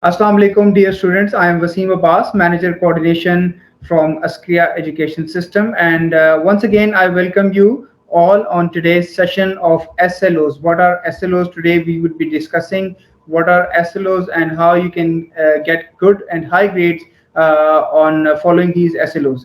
Assalamu alaikum, dear students. I am Wasim Abbas, Manager Coordination from Askria Education System. And once again, I welcome you all on today's session of SLOs. What are SLOs? Today we would be discussing what are SLOs and how you can get good and high grades on following these SLOs.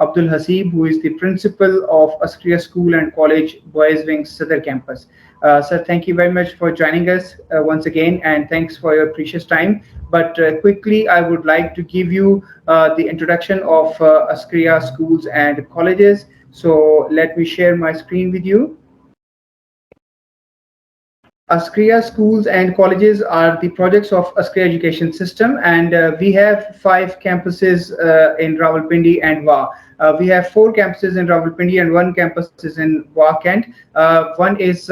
Abdul Hasib, who is the principal of Askria School and College Boys Wing Sadar Campus. Sir, thank you very much for joining us once again, and thanks for your precious time. But quickly, I would like to give you the introduction of Askria Schools and Colleges. So let me share my screen with you. Askria schools and colleges are the projects of Askria education system, and we have 5 campuses in Rawalpindi and Wa. We have 4 campuses in Rawalpindi and 1 campus is in Wa Kent. One is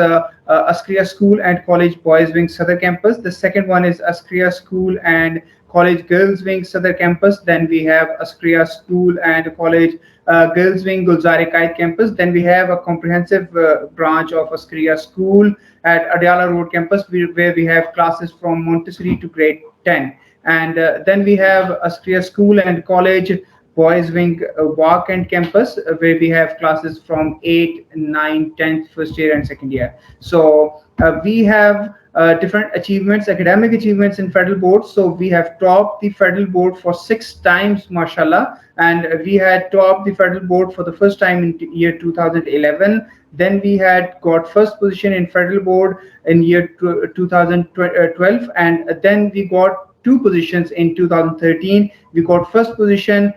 Askria School and College Boys Wing Sadar Campus. The second one is Askria School and College Girls Wing Sadar Campus. Then we have Askria School and College Girls Wing Gulzare Kait Campus. Then we have a comprehensive branch of Askria School at Adiala Road Campus, where we have classes from Montessori to grade 10. And then we have Askria School and College Boys Wing Walk and Campus, where we have classes from 8, 9, 10th, first year and second year. So we have different achievements, academic achievements in federal boards. So we have topped the federal board for 6 times, mashallah. And we had topped the federal board for the first time in year 2011. Then we had got first position in federal board in year 2012. And then we got 2 positions in 2013. We got first position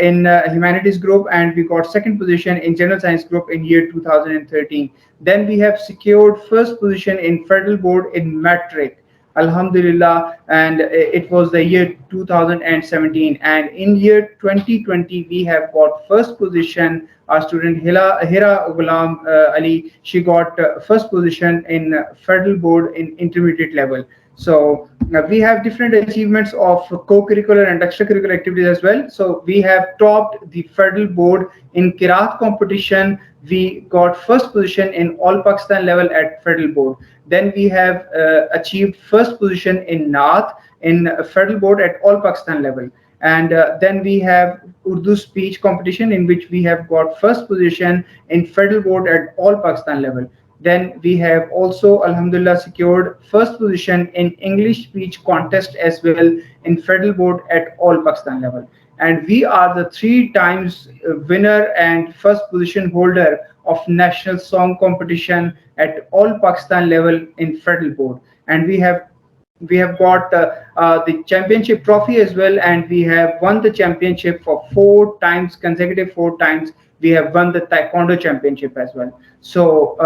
in humanities group, and we got second position in general science group in year 2013. Then we have secured first position in federal board in metric, alhamdulillah, and it was the year 2017. And in year 2020 we have got first position. Our student Hira Ghulam Ali, she got first position in federal board in intermediate level. So we have different achievements of co-curricular and extracurricular activities as well. So we have topped the federal board in Qiraat competition. We got first position in All Pakistan level at federal board. Then we have achieved first position in Naat in federal board at All Pakistan level. And then we have Urdu speech competition, in which we have got first position in federal board at All Pakistan level. Then we have also, alhamdulillah, secured first position in English speech contest as well in federal board at All Pakistan level. And we are the 3 times winner and first position holder of national song competition at All Pakistan level in federal board. And we have got the championship trophy as well, and we have won the championship for 4 times consecutive. 4 times we have won the taekwondo championship as well. So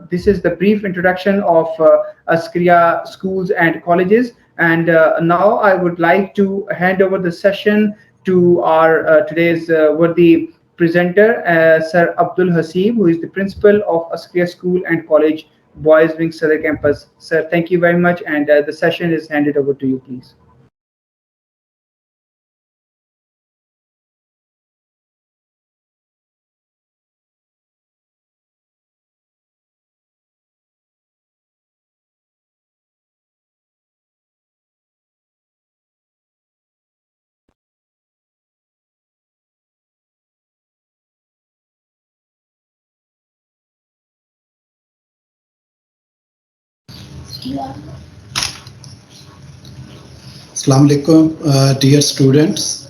this is the brief introduction of Askria schools and colleges. And now I would like to hand over the session to our today's worthy presenter, Sir Abdul Hasib, who is the principal of Askria School and College Boys Wing Sadar Campus. Sir, thank you very much, and the session is handed over to you, please. Assalamu alaikum, dear students.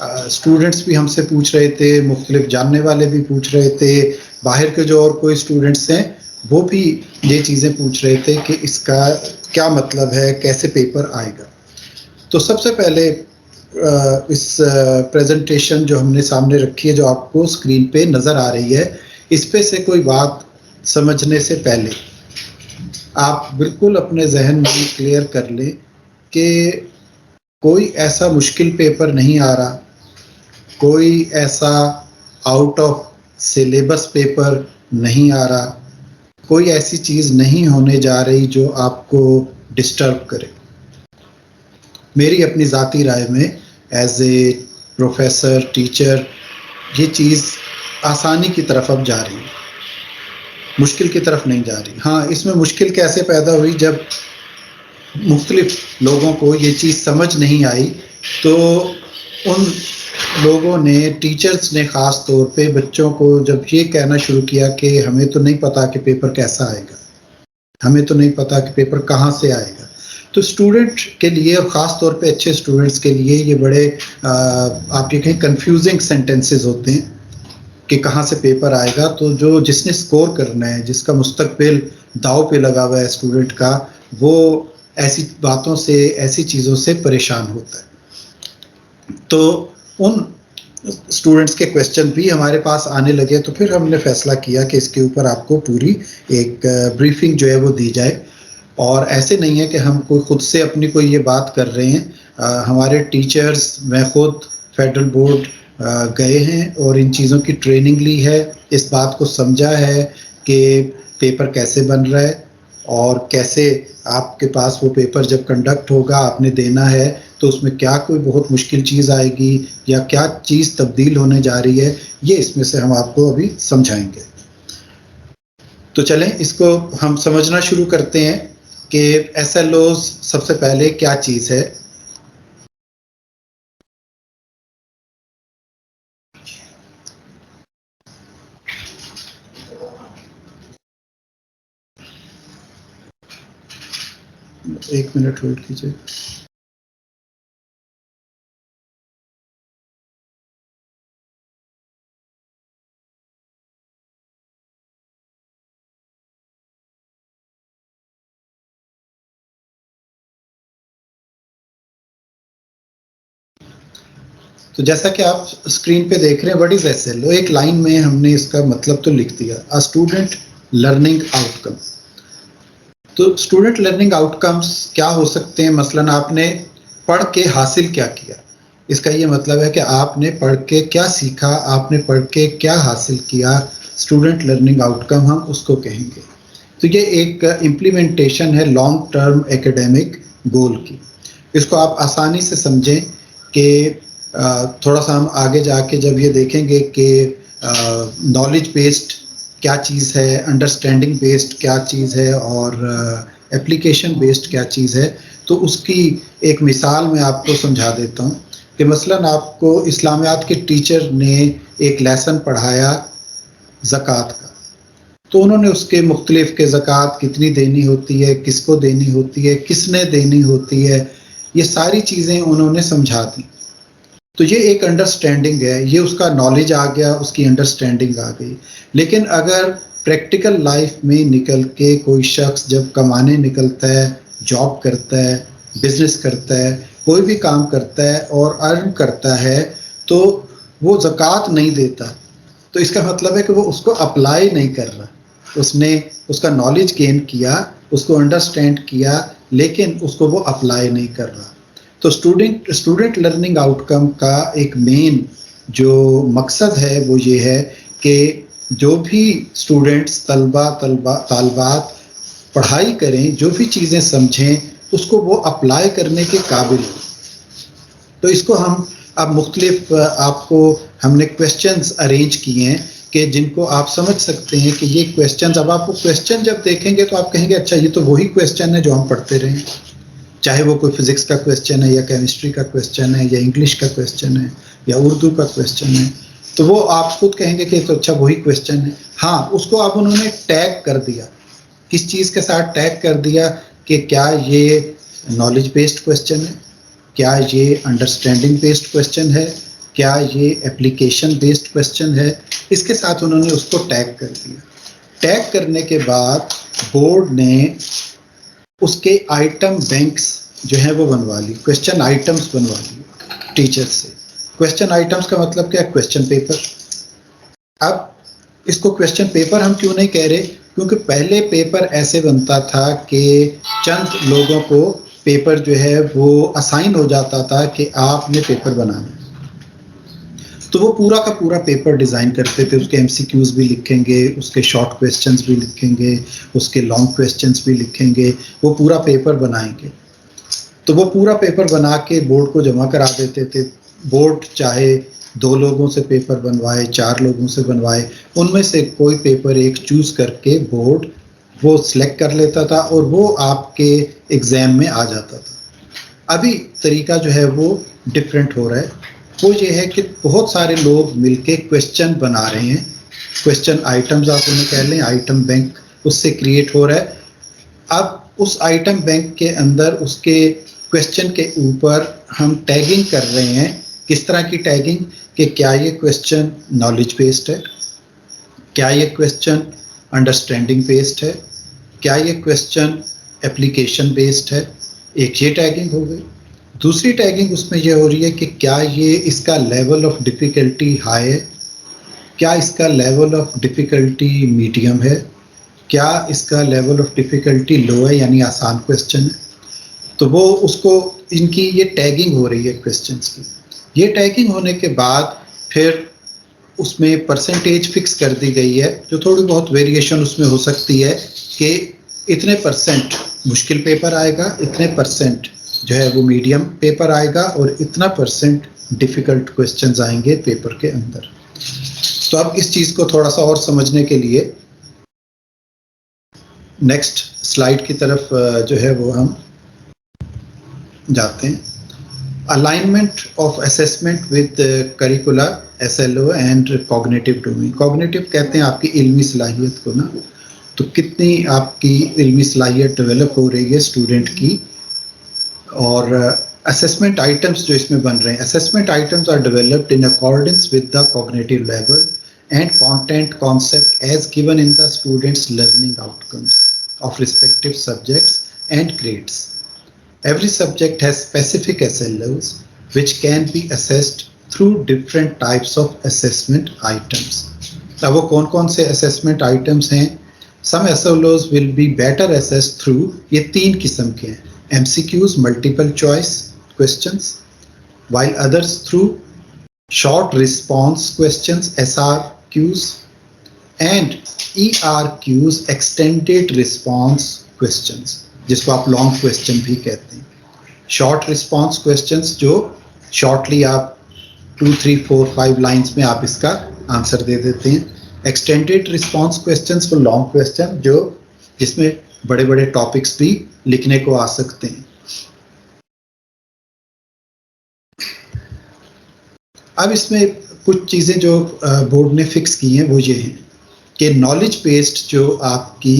Students بھی ہم سے پوچھ رہے تھے, مختلف جاننے والے بھی پوچھ رہے تھے, باہر کے جو اور کوئی اسٹوڈنٹس ہیں وہ بھی یہ چیزیں پوچھ رہے تھے کہ اس کا کیا مطلب ہے, کیسے پیپر آئے گا. تو سب سے پہلے اس پریزنٹیشن جو ہم نے سامنے رکھی ہے, جو آپ کو اسکرین پہ نظر آ رہی ہے, اس پہ سے کوئی بات سمجھنے سے پہلے آپ بالکل اپنے ذہن میں کلیئر کر لیں کہ کوئی ایسا مشکل پیپر نہیں آ رہا, کوئی ایسا آؤٹ آف سلیبس پیپر نہیں آ رہا, کوئی ایسی چیز نہیں ہونے جا رہی جو آپ کو ڈسٹرب کرے. میری اپنی ذاتی رائے میں ایز اے پروفیسر, ٹیچر, یہ چیز آسانی کی طرف اب جا رہی ہے, مشکل کی طرف نہیں جا رہی. ہاں, اس میں مشکل کیسے پیدا ہوئی, جب مختلف لوگوں کو یہ چیز سمجھ نہیں آئی تو ان لوگوں نے, ٹیچرز نے خاص طور پہ بچوں کو جب یہ کہنا شروع کیا کہ ہمیں تو نہیں پتا کہ پیپر کیسا آئے گا, ہمیں تو نہیں پتا کہ پیپر کہاں سے آئے گا, تو اسٹوڈنٹ کے لیے اور خاص طور پہ اچھے اسٹوڈنٹس کے لیے یہ بڑے آپ یہ کہیں کنفیوزنگ سینٹینسز ہوتے ہیں کہ کہاں سے پیپر آئے گا. تو جس نے اسکور کرنا ہے, جس کا مستقبل داؤ پہ لگا ہوا ہے اسٹوڈنٹ کا, وہ ایسی باتوں سے, ایسی چیزوں سے پریشان ہوتا ہے. تو ان اسٹوڈنٹس کے کویشچن بھی ہمارے پاس آنے لگے, تو پھر ہم نے فیصلہ کیا کہ اس کے اوپر آپ کو پوری ایک بریفنگ جو ہے وہ دی جائے. اور ایسے نہیں ہے کہ ہم کوئی خود سے اپنی کوئی یہ بات کر رہے ہیں, ہمارے ٹیچرز, میں خود فیڈرل بورڈ گئے ہیں اور ان چیزوں کی ٹریننگ لی ہے, اس بات کو سمجھا ہے کہ پیپر کیسے بن رہا ہے اور کیسے آپ کے پاس وہ پیپر جب کنڈکٹ ہوگا, آپ نے دینا ہے, تو اس میں کیا کوئی بہت مشکل چیز آئے گی یا کیا چیز تبدیل ہونے جا رہی ہے, یہ اس میں سے ہم آپ کو ابھی سمجھائیں گے. تو چلیں اس کو ہم سمجھنا شروع کرتے ہیں کہ ایس ایل اوز سب سے پہلے کیا چیز ہے. ایک منٹ ہولڈ کیجیے. تو جیسا کہ آپ اسکرین پہ دیکھ رہے ہیں, what is S L O, ایک لائن میں ہم نے اس کا مطلب تو لکھ دیا, اسٹوڈنٹ لرننگ آؤٹ کم. تو اسٹوڈنٹ لرننگ آؤٹ کمس کیا ہو سکتے ہیں؟ مثلاً آپ نے پڑھ کے حاصل کیا کیا, اس کا یہ مطلب ہے کہ آپ نے پڑھ کے کیا سیکھا, آپ نے پڑھ کے کیا حاصل کیا, اسٹوڈنٹ لرننگ آؤٹ کم ہم اس کو کہیں گے. تو یہ ایک امپلیمنٹیشن ہے لانگ ٹرم ایکیڈیمک گول کی. اس کو آپ آسانی سے سمجھیں کہ تھوڑا سا ہم آگے جا کے جب یہ دیکھیں گے کہ نالج بیسڈ کیا چیز ہے, انڈرسٹینڈنگ بیسڈ کیا چیز ہے, اور اپلیکیشن بیسڈ کیا چیز ہے, تو اس کی ایک مثال میں آپ کو سمجھا دیتا ہوں کہ مثلاً آپ کو اسلامیات کے ٹیچر نے ایک لیسن پڑھایا زکوٰۃ کا, تو انہوں نے اس کے مختلف کہ زکوٰۃ کتنی دینی ہوتی ہے, کس کو دینی ہوتی ہے, کس نے دینی ہوتی ہے, یہ ساری چیزیں انہوں نے سمجھا دی. تو یہ ایک انڈرسٹینڈنگ ہے, یہ اس کا نالج آ گیا, اس کی انڈرسٹینڈنگ آ گئی. لیکن اگر پریکٹیکل لائف میں نکل کے کوئی شخص جب کمانے نکلتا ہے, جاب کرتا ہے, بزنس کرتا ہے, کوئی بھی کام کرتا ہے اور ارن کرتا ہے, تو وہ زکوٰۃ نہیں دیتا, تو اس کا مطلب ہے کہ وہ اس کو اپلائی نہیں کر رہا. اس نے اس کا نالج گین کیا, اس کو انڈرسٹینڈ کیا, لیکن اس کو وہ اپلائی نہیں کر رہا. تو اسٹوڈنٹ لرننگ آؤٹ کم کا ایک مین جو مقصد ہے وہ یہ ہے کہ جو بھی اسٹوڈنٹس, طالبات پڑھائی کریں, جو بھی چیزیں سمجھیں, اس کو وہ اپلائی کرنے کے قابل ہوں. تو اس کو ہم اب مختلف آپ کو ہم نے کویشچنز ارینج کیے ہیں کہ جن کو آپ سمجھ سکتے ہیں کہ یہ کویشچنز, اب آپ کو کویشچن جب دیکھیں گے تو آپ کہیں گے اچھا یہ تو وہی کویشچن ہے جو ہم پڑھتے رہے ہیں, چاہے وہ کوئی فزکس کا کویشچن ہے یا کیمسٹری کا کویشچن ہے یا انگلش کا کویشچن ہے یا اردو کا کویشچن ہے, تو وہ آپ خود کہیں گے کہ تو اچھا وہی کویشچن ہے. ہاں, اس کو اب انہوں نے ٹیگ کر دیا, کس چیز کے ساتھ ٹیگ کر دیا کہ کیا یہ نالج بیسڈ کویشچن ہے, کیا یہ انڈرسٹینڈنگ بیسڈ کویشچن ہے, کیا یہ اپلیکیشن بیسڈ کوشچن ہے. اس کے ساتھ انہوں نے اس کو ٹیگ کر دیا. ٹیگ کرنے کے بعد بورڈ نے اس کے آئٹم بینکس جو ہیں وہ بنوا لی, کوشچن آئٹمس بنوا لی ٹیچر سے. کوشچن آئٹمس کا مطلب کیا ہے؟ Question paper. اب اس کو کوشچن پیپر ہم کیوں نہیں کہہ رہے؟ کیونکہ پہلے پیپر ایسے بنتا تھا کہ چند لوگوں کو پیپر جو ہے وہ اسائن ہو جاتا تھا کہ آپ نے پیپر بنانا ہے, تو وہ پورا کا پورا پیپر ڈیزائن کرتے تھے. اس کے ایم سی کیوز بھی لکھیں گے, اس کے شارٹ کویسچنز بھی لکھیں گے, اس کے لانگ کویسچنز بھی لکھیں گے, وہ پورا پیپر بنائیں گے. تو وہ پورا پیپر بنا کے بورڈ کو جمع کرا دیتے تھے. بورڈ چاہے 2 لوگوں سے پیپر بنوائے, 4 لوگوں سے بنوائے, ان میں سے کوئی پیپر ایک چوز کر کے بورڈ وہ سلیکٹ کر لیتا تھا اور وہ آپ کے ایگزام میں آ جاتا تھا. ابھی طریقہ جو ہے وہ ڈفرینٹ ہو رہا ہے. وہ یہ ہے کہ بہت سارے لوگ مل کے کویسچن بنا رہے ہیں. کویسچن آئٹمز آپ انہیں کہہ لیں, آئٹم بینک اس سے کریٹ ہو رہا ہے. اب اس آئٹم بینک کے اندر اس کے کویسچن کے اوپر ہم ٹیگنگ کر رہے ہیں. کس طرح کی ٹیگنگ؟ کہ کیا یہ کویسچن نالج بیسڈ ہے, کیا یہ کویسچن انڈرسٹینڈنگ بیسڈ ہے, کیا یہ کویسچن اپلیکیشن بیسڈ ہے. ایک یہ ٹیگنگ ہو گئی. دوسری ٹیگنگ اس میں یہ ہو رہی ہے کہ کیا یہ اس کا لیول آف ڈیفیکلٹی ہائی ہے, کیا اس کا لیول آف ڈیفیکلٹی میڈیم ہے, کیا اس کا لیول آف ڈیفیکلٹی لو ہے یعنی آسان کویسچن ہے. تو وہ اس کو ان کی یہ ٹیگنگ ہو رہی ہے کویسچنس کی. یہ ٹیگنگ ہونے کے بعد پھر اس میں پرسنٹیج فکس کر دی گئی ہے, جو تھوڑی بہت ویریشن اس میں ہو سکتی ہے کہ اتنے پرسنٹ مشکل پیپر آئے گا, اتنے پرسنٹ جو ہے وہ میڈیم پیپر آئے گا, اور اتنا پرسنٹ ڈیفیکلٹ کویسچنز آئیں گے پیپر کے اندر. تو اب اس چیز کو تھوڑا سا اور سمجھنے کے لیے نیکسٹ سلائیڈ کی طرف جو ہے وہ ہم جاتے ہیں. Alignment of assessment with curricular SLO and cognitive domain. Cognitive کہتے ہیں آپ کی علمی صلاحیت کو نا, تو کتنی آپ کی علمی صلاحیت ڈیولپ ہو رہی ہے اسٹوڈنٹ کی. اور اسیسمنٹ آئٹمس جو اس میں بن رہے ہیں, assessment items are developed in accordance with the cognitive level and content concept as given in the students learning outcomes of respective subjects and grades. Every subject has specific SLOs which can be assessed through different types of assessment items. اب وہ کون کون سے assessment items ہیں؟ Some SLOs will be better assessed through, یہ 3 قسم کے ہیں, MCQs multiple choice questions, while others through short response questions SRQs and ERQs extended response questions, جس کو آپ لانگ کویسچن بھی کہتے ہیں. شارٹ رسپانس کویسچنس جو شارٹلی آپ 2, 3, 4, 5 لائنس میں آپ اس کا آنسر دے دیتے ہیں. ایکسٹینڈیڈ رسپانس کویسچنس وہ لانگ کویسچن جو جس میں بڑے بڑے ٹاپکس بھی لکھنے کو آ سکتے ہیں. اب اس میں کچھ چیزیں جو بورڈ نے فکس کی ہیں وہ یہ ہیں کہ نالج بیسڈ جو آپ کی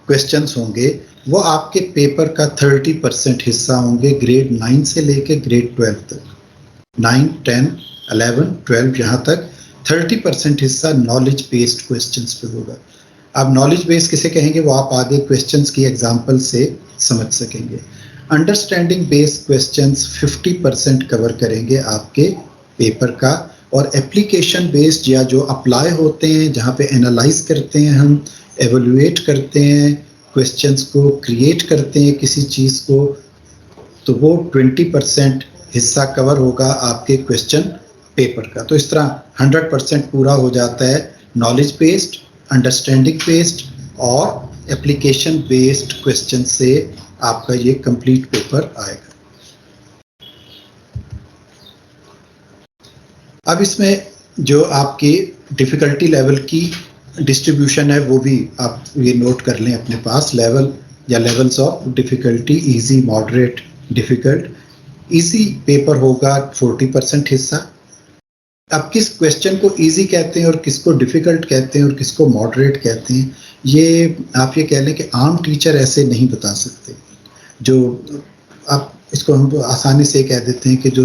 کویسچنس ہوں گے وہ آپ کے پیپر کا 30% حصہ ہوں گے گریڈ 9 سے لے کے گریڈ 12 تک. 9, 10, 11, 12 یہاں تک 30% حصہ نالج بیسڈ کویسچنس پہ ہوگا. اب نالج بیس کسے کہیں گے وہ آپ آگے کویسچنس کی ایگزامپل سے سمجھ سکیں گے. انڈرسٹینڈنگ بیسڈ کویسچنس 50% کور کریں گے آپ کے پیپر کا, اور اپلیکیشن بیسڈ یا جو اپلائی ہوتے ہیں جہاں پہ انالائز کرتے ہیں, ہم ایویلویٹ کرتے ہیں کویسچنس کو, کریٹ کرتے ہیں کسی چیز کو, تو وہ 20% حصہ کور ہوگا آپ کے کویسچن پیپر کا. تو اس طرح 100% پورا ہو جاتا ہے نالج بیسڈ, انڈرسٹینڈنگ بیسڈ اور اپلیکیشن بیسڈ کویسچن سے آپ کا یہ کمپلیٹ پیپر آئے گا. اب اس میں جو آپ کی ڈیفیکلٹی لیول کی ڈسٹریبیوشن ہے وہ بھی آپ یہ نوٹ کر لیں اپنے پاس. لیول یا levels of difficulty, easy, moderate, difficult. Easy paper ہوگا 40% حصہ. اب کس کویسچن کو ایزی کہتے ہیں اور کس کو ڈیفیکلٹ کہتے ہیں اور کس کو ماڈریٹ کہتے ہیں, یہ آپ یہ کہہ لیں کہ عام ٹیچر ایسے نہیں بتا سکتے. جو اب اس کو ہم آسانی سے کہہ دیتے ہیں کہ جو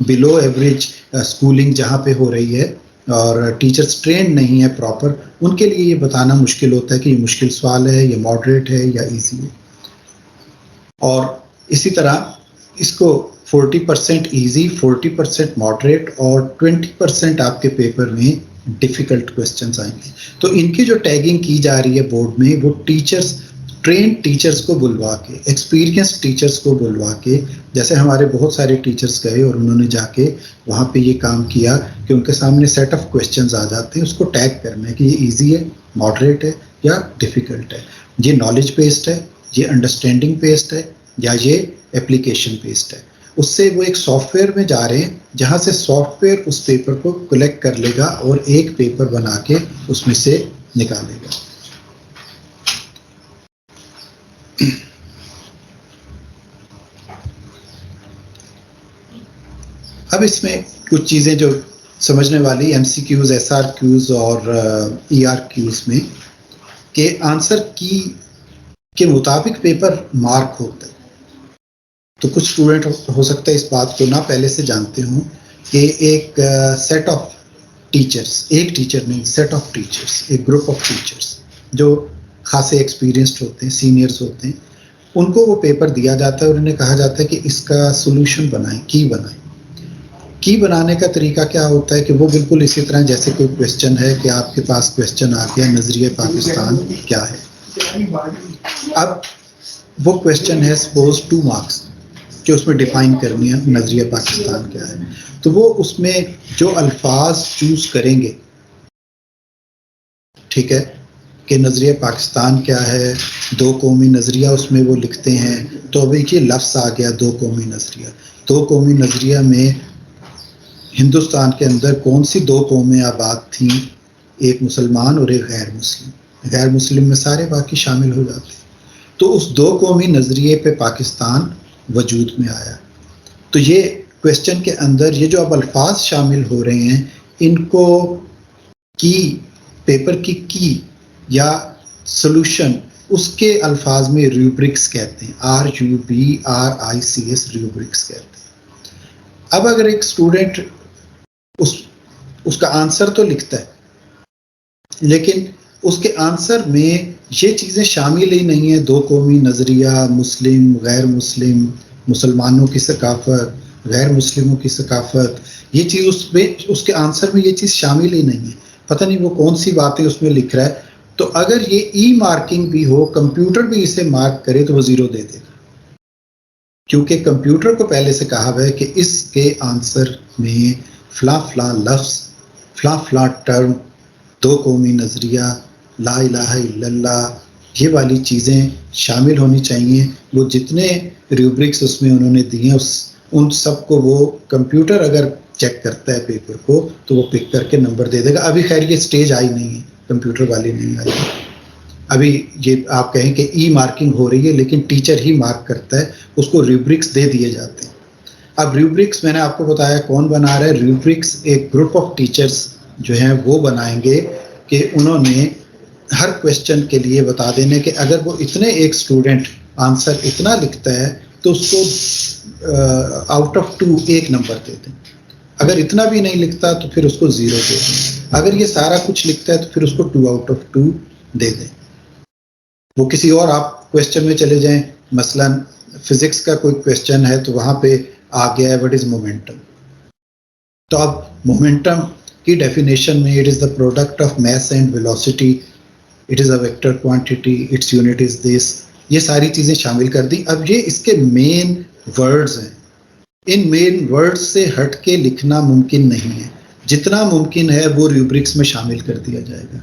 بلو ایوریج اسکولنگ جہاں پہ ہو رہی ہے اور ٹیچرس ٹرینڈ نہیں ہے پراپر، ان کے لیے یہ بتانا مشکل ہوتا ہے کہ یہ مشکل سوال ہے، یہ ماڈریٹ ہے یا ایزی ہے. اور اسی طرح اس کو 40% ایزی، 40% ماڈریٹ اور 20% آپ کے پیپر میں ڈیفیکلٹ کوشچنس آئیں گے. تو ان کی جو ٹیگنگ کی جا رہی ہے بورڈ میں، وہ ٹیچرس، ٹرینڈ ٹیچرس کو بلوا کے، ایکسپیرینس ٹیچرس کو بلوا کے، جیسے ہمارے بہت سارے ٹیچرس گئے اور انہوں نے جا کے وہاں پہ یہ کام کیا کہ ان کے سامنے سیٹ آف کوشچنز آ جاتے ہیں، اس کو ٹیگ کرنا ہے کہ یہ ایزی ہے، ماڈریٹ ہے یا ڈیفیکلٹ ہے، یہ نالج بیسڈ ہے، یہ انڈرسٹینڈنگ بیسڈ ہے یا یہ اپلیکیشن بیسڈ ہے. اس سے وہ ایک سافٹ ویئر میں جا رہے ہیں جہاں سے سافٹ ویئر اس پیپر کو کلیکٹ کر لے گا اور ایک پیپر بنا کے اس میں سے نکالے گا. اب اس میں کچھ چیزیں جو سمجھنے والی، M C Qs, S R Qs اور ای آر کیوز میں، کہ آنسر کی کے مطابق پیپر مارک ہوتا ہے. تو کچھ اسٹوڈنٹ ہو سکتا ہے اس بات کو نہ پہلے سے جانتے ہوں کہ ایک سیٹ آف ٹیچرس، ایک ٹیچر نہیں، سیٹ آف ٹیچرس، ایک گروپ آف ٹیچرس جو خاصے ایکسپیرینسڈ ہوتے ہیں، سینئرز ہوتے ہیں، ان کو وہ پیپر دیا جاتا ہے اور انہیں کہا جاتا ہے کہ اس کا سولوشن بنائیں، کی بنائیں. کی بنانے کا طریقہ کیا ہوتا ہے کہ وہ بالکل اسی طرح جیسے کوئی کویشچن ہے کہ آپ کے پاس کویشچن آ گیا، نظریہ پاکستان کیا ہے. اب وہ کویشچن ہے سپوز 2 مارکس کہ اس میں ڈیفائن کرنی ہے نظریہ پاکستان کیا ہے. تو وہ اس میں جو الفاظ چوز کریں گے، ٹھیک ہے، کہ نظریہ پاکستان کیا ہے، 2 قومی نظریہ اس میں وہ لکھتے ہیں. تو ابھی یہ لفظ آ گیا 2 قومی نظریہ. 2 قومی نظریہ میں ہندوستان کے اندر کون سی 2 قومیں آباد تھیں؟ ایک مسلمان اور ایک غیر مسلم. غیر مسلم میں سارے باقی شامل ہو جاتے ہیں. تو اس 2 قومی نظریے پہ پاکستان وجود میں آیا. تو یہ کویشچن کے اندر یہ جو اب الفاظ شامل ہو رہے ہیں، ان کو کی پیپر کی یا سولوشن، اس کے الفاظ میں ریوبرکس کہتے ہیں. RUBRICS ریوبرکس کہتے ہیں. اب اگر ایک اسٹوڈنٹ اس کا آنسر تو لکھتا ہے، لیکن اس کے آنسر میں یہ چیزیں شامل ہی نہیں ہیں، 2 قومی نظریہ، مسلم، غیر مسلم، مسلمانوں کی ثقافت، غیر مسلموں کی ثقافت، یہ چیز اس کے آنسر میں یہ چیز شامل ہی نہیں ہے. پتہ نہیں وہ کون سی باتیں اس میں لکھ رہا ہے. تو اگر یہ ای مارکنگ بھی ہو، کمپیوٹر بھی اسے مارک کرے تو وہ 0 دے دے گا، کیونکہ کمپیوٹر کو پہلے سے کہا ہوا ہے کہ اس کے آنسر میں فلاں فلاں لفظ، فلاں فلاں ٹرم، 2 قومی نظریہ، لا الہ الا اللہ، یہ والی چیزیں شامل ہونی چاہیے. وہ جتنے ریوبرکس اس میں انہوں نے دیے ان سب کو وہ کمپیوٹر اگر چیک کرتا ہے پیپر کو تو وہ پک کر کے نمبر دے دے گا. ابھی خیر یہ سٹیج آئی نہیں ہے، کمپیوٹر والی نہیں آئی. ابھی یہ آپ کہیں کہ ای مارکنگ ہو رہی ہے، لیکن ٹیچر ہی مارک کرتا ہے، اس کو ریوبرکس دے دیے جاتے ہیں. اب ریوبرکس میں نے آپ کو بتایا کون بنا رہا ہے. ریوبرکس ایک گروپ آف ٹیچرز جو ہیں وہ بنائیں گے کہ انہوں نے ہر کویشچن کے لیے بتا دینے کہ اگر وہ اتنے ایک اسٹوڈنٹ آنسر اتنا لکھتا ہے تو اس کو آؤٹ آف 2 1 نمبر دے دیں. اگر اتنا بھی نہیں لکھتا تو پھر اس کو 0 دے دیں. اگر یہ سارا کچھ لکھتا ہے تو پھر اس کو 2 آؤٹ آف 2 دے دیں. وہ کسی اور آپ کویشچن میں چلے جائیں، مثلا فزکس کا کوئی کویشچن ہے تو وہاں پہ آ گیا ہے وٹ از مومنٹم. تو اب مومنٹم کی ڈیفینیشن میں it is the product of mass and velocity, it is a vector quantity, its unit is this, یہ ساری چیزیں شامل کر دی. اب یہ اس کے مین ورڈز ہیں. ان مین ورڈز سے ہٹ کے لکھنا ممکن نہیں ہے. جتنا ممکن ہے وہ ریوبرکس میں شامل کر دیا جائے گا.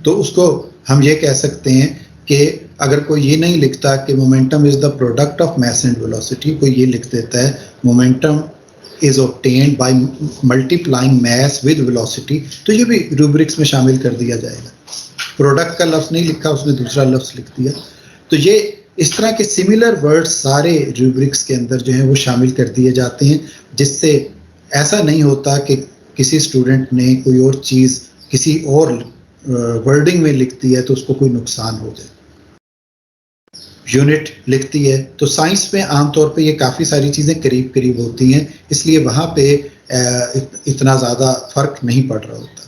تو اس کو ہم یہ کہہ سکتے ہیں کہ اگر کوئی یہ نہیں لکھتا کہ momentum is the product of mass and velocity, کوئی یہ لکھ دیتا ہے momentum is obtained by multiplying mass with velocity، تو یہ بھی روبرکس میں شامل کر دیا جائے گا. پروڈکٹ کا لفظ نہیں لکھا، اس نے دوسرا لفظ لکھ دیا. تو یہ اس طرح کے سملر ورڈ سارے روبرکس کے اندر جو ہیں وہ شامل کر دیے جاتے ہیں، جس سے ایسا نہیں ہوتا کہ کسی اسٹوڈنٹ نے کوئی اور چیز کسی اور ورڈنگ میں لکھ دی ہے تو اس کو کوئی نقصان ہو جائے. یونٹ لکھتی ہے. تو سائنس میں عام طور پہ یہ کافی ساری چیزیں قریب قریب ہوتی ہیں, اس لیے وہاں پہ اتنا زیادہ فرق نہیں پڑ رہا ہوتا.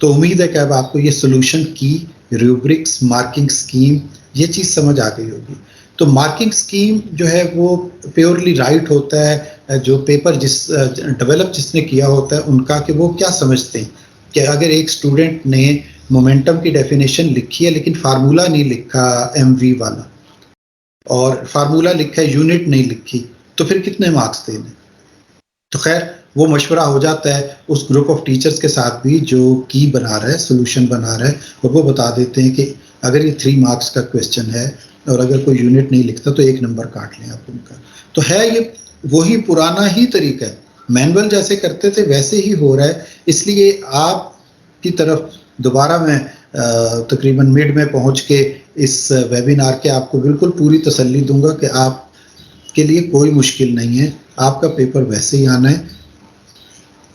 تو امید ہے کہ اب آپ کو یہ سولوشن کی, ریوبرکس, مارکنگ اسکیم, یہ چیز سمجھ آ گئی ہوگی. تو مارکنگ اسکیم جو ہے وہ پیورلی رائٹ ہوتا ہے, جو پیپر ڈیولپ جس نے کیا ہوتا ہے ان کا, کہ وہ کیا سمجھتے ہیں کہ اگر ایک اسٹوڈنٹ نے مومنٹم کی ڈیفینیشن لکھی ہے لیکن فارمولا نہیں لکھا ایم وی والا, اور فارمولا لکھا ہے یونٹ نہیں لکھی, تو پھر کتنے مارکس دینے. تو خیر وہ مشورہ ہو جاتا ہے اس گروپ آف ٹیچرز کے ساتھ بھی جو کی بنا رہا ہے, سولوشن بنا رہا ہے, اور وہ بتا دیتے ہیں کہ اگر یہ 3 مارکس کا کویسچن ہے اور اگر کوئی یونٹ نہیں لکھتا تو 1 نمبر کاٹ لیں آپ ان کا. تو ہے یہ وہی پرانا ہی طریقہ ہے, مینول جیسے کرتے تھے ویسے ہی ہو رہا ہے. اس لیے آپ کی طرف دوبارہ میں تقریباً مڈ میں پہنچ کے اس ویبینار کے آپ کو بالکل پوری تسلی دوں گا کہ آپ کے لیے کوئی مشکل نہیں ہے, آپ کا پیپر ویسے ہی آنا ہے,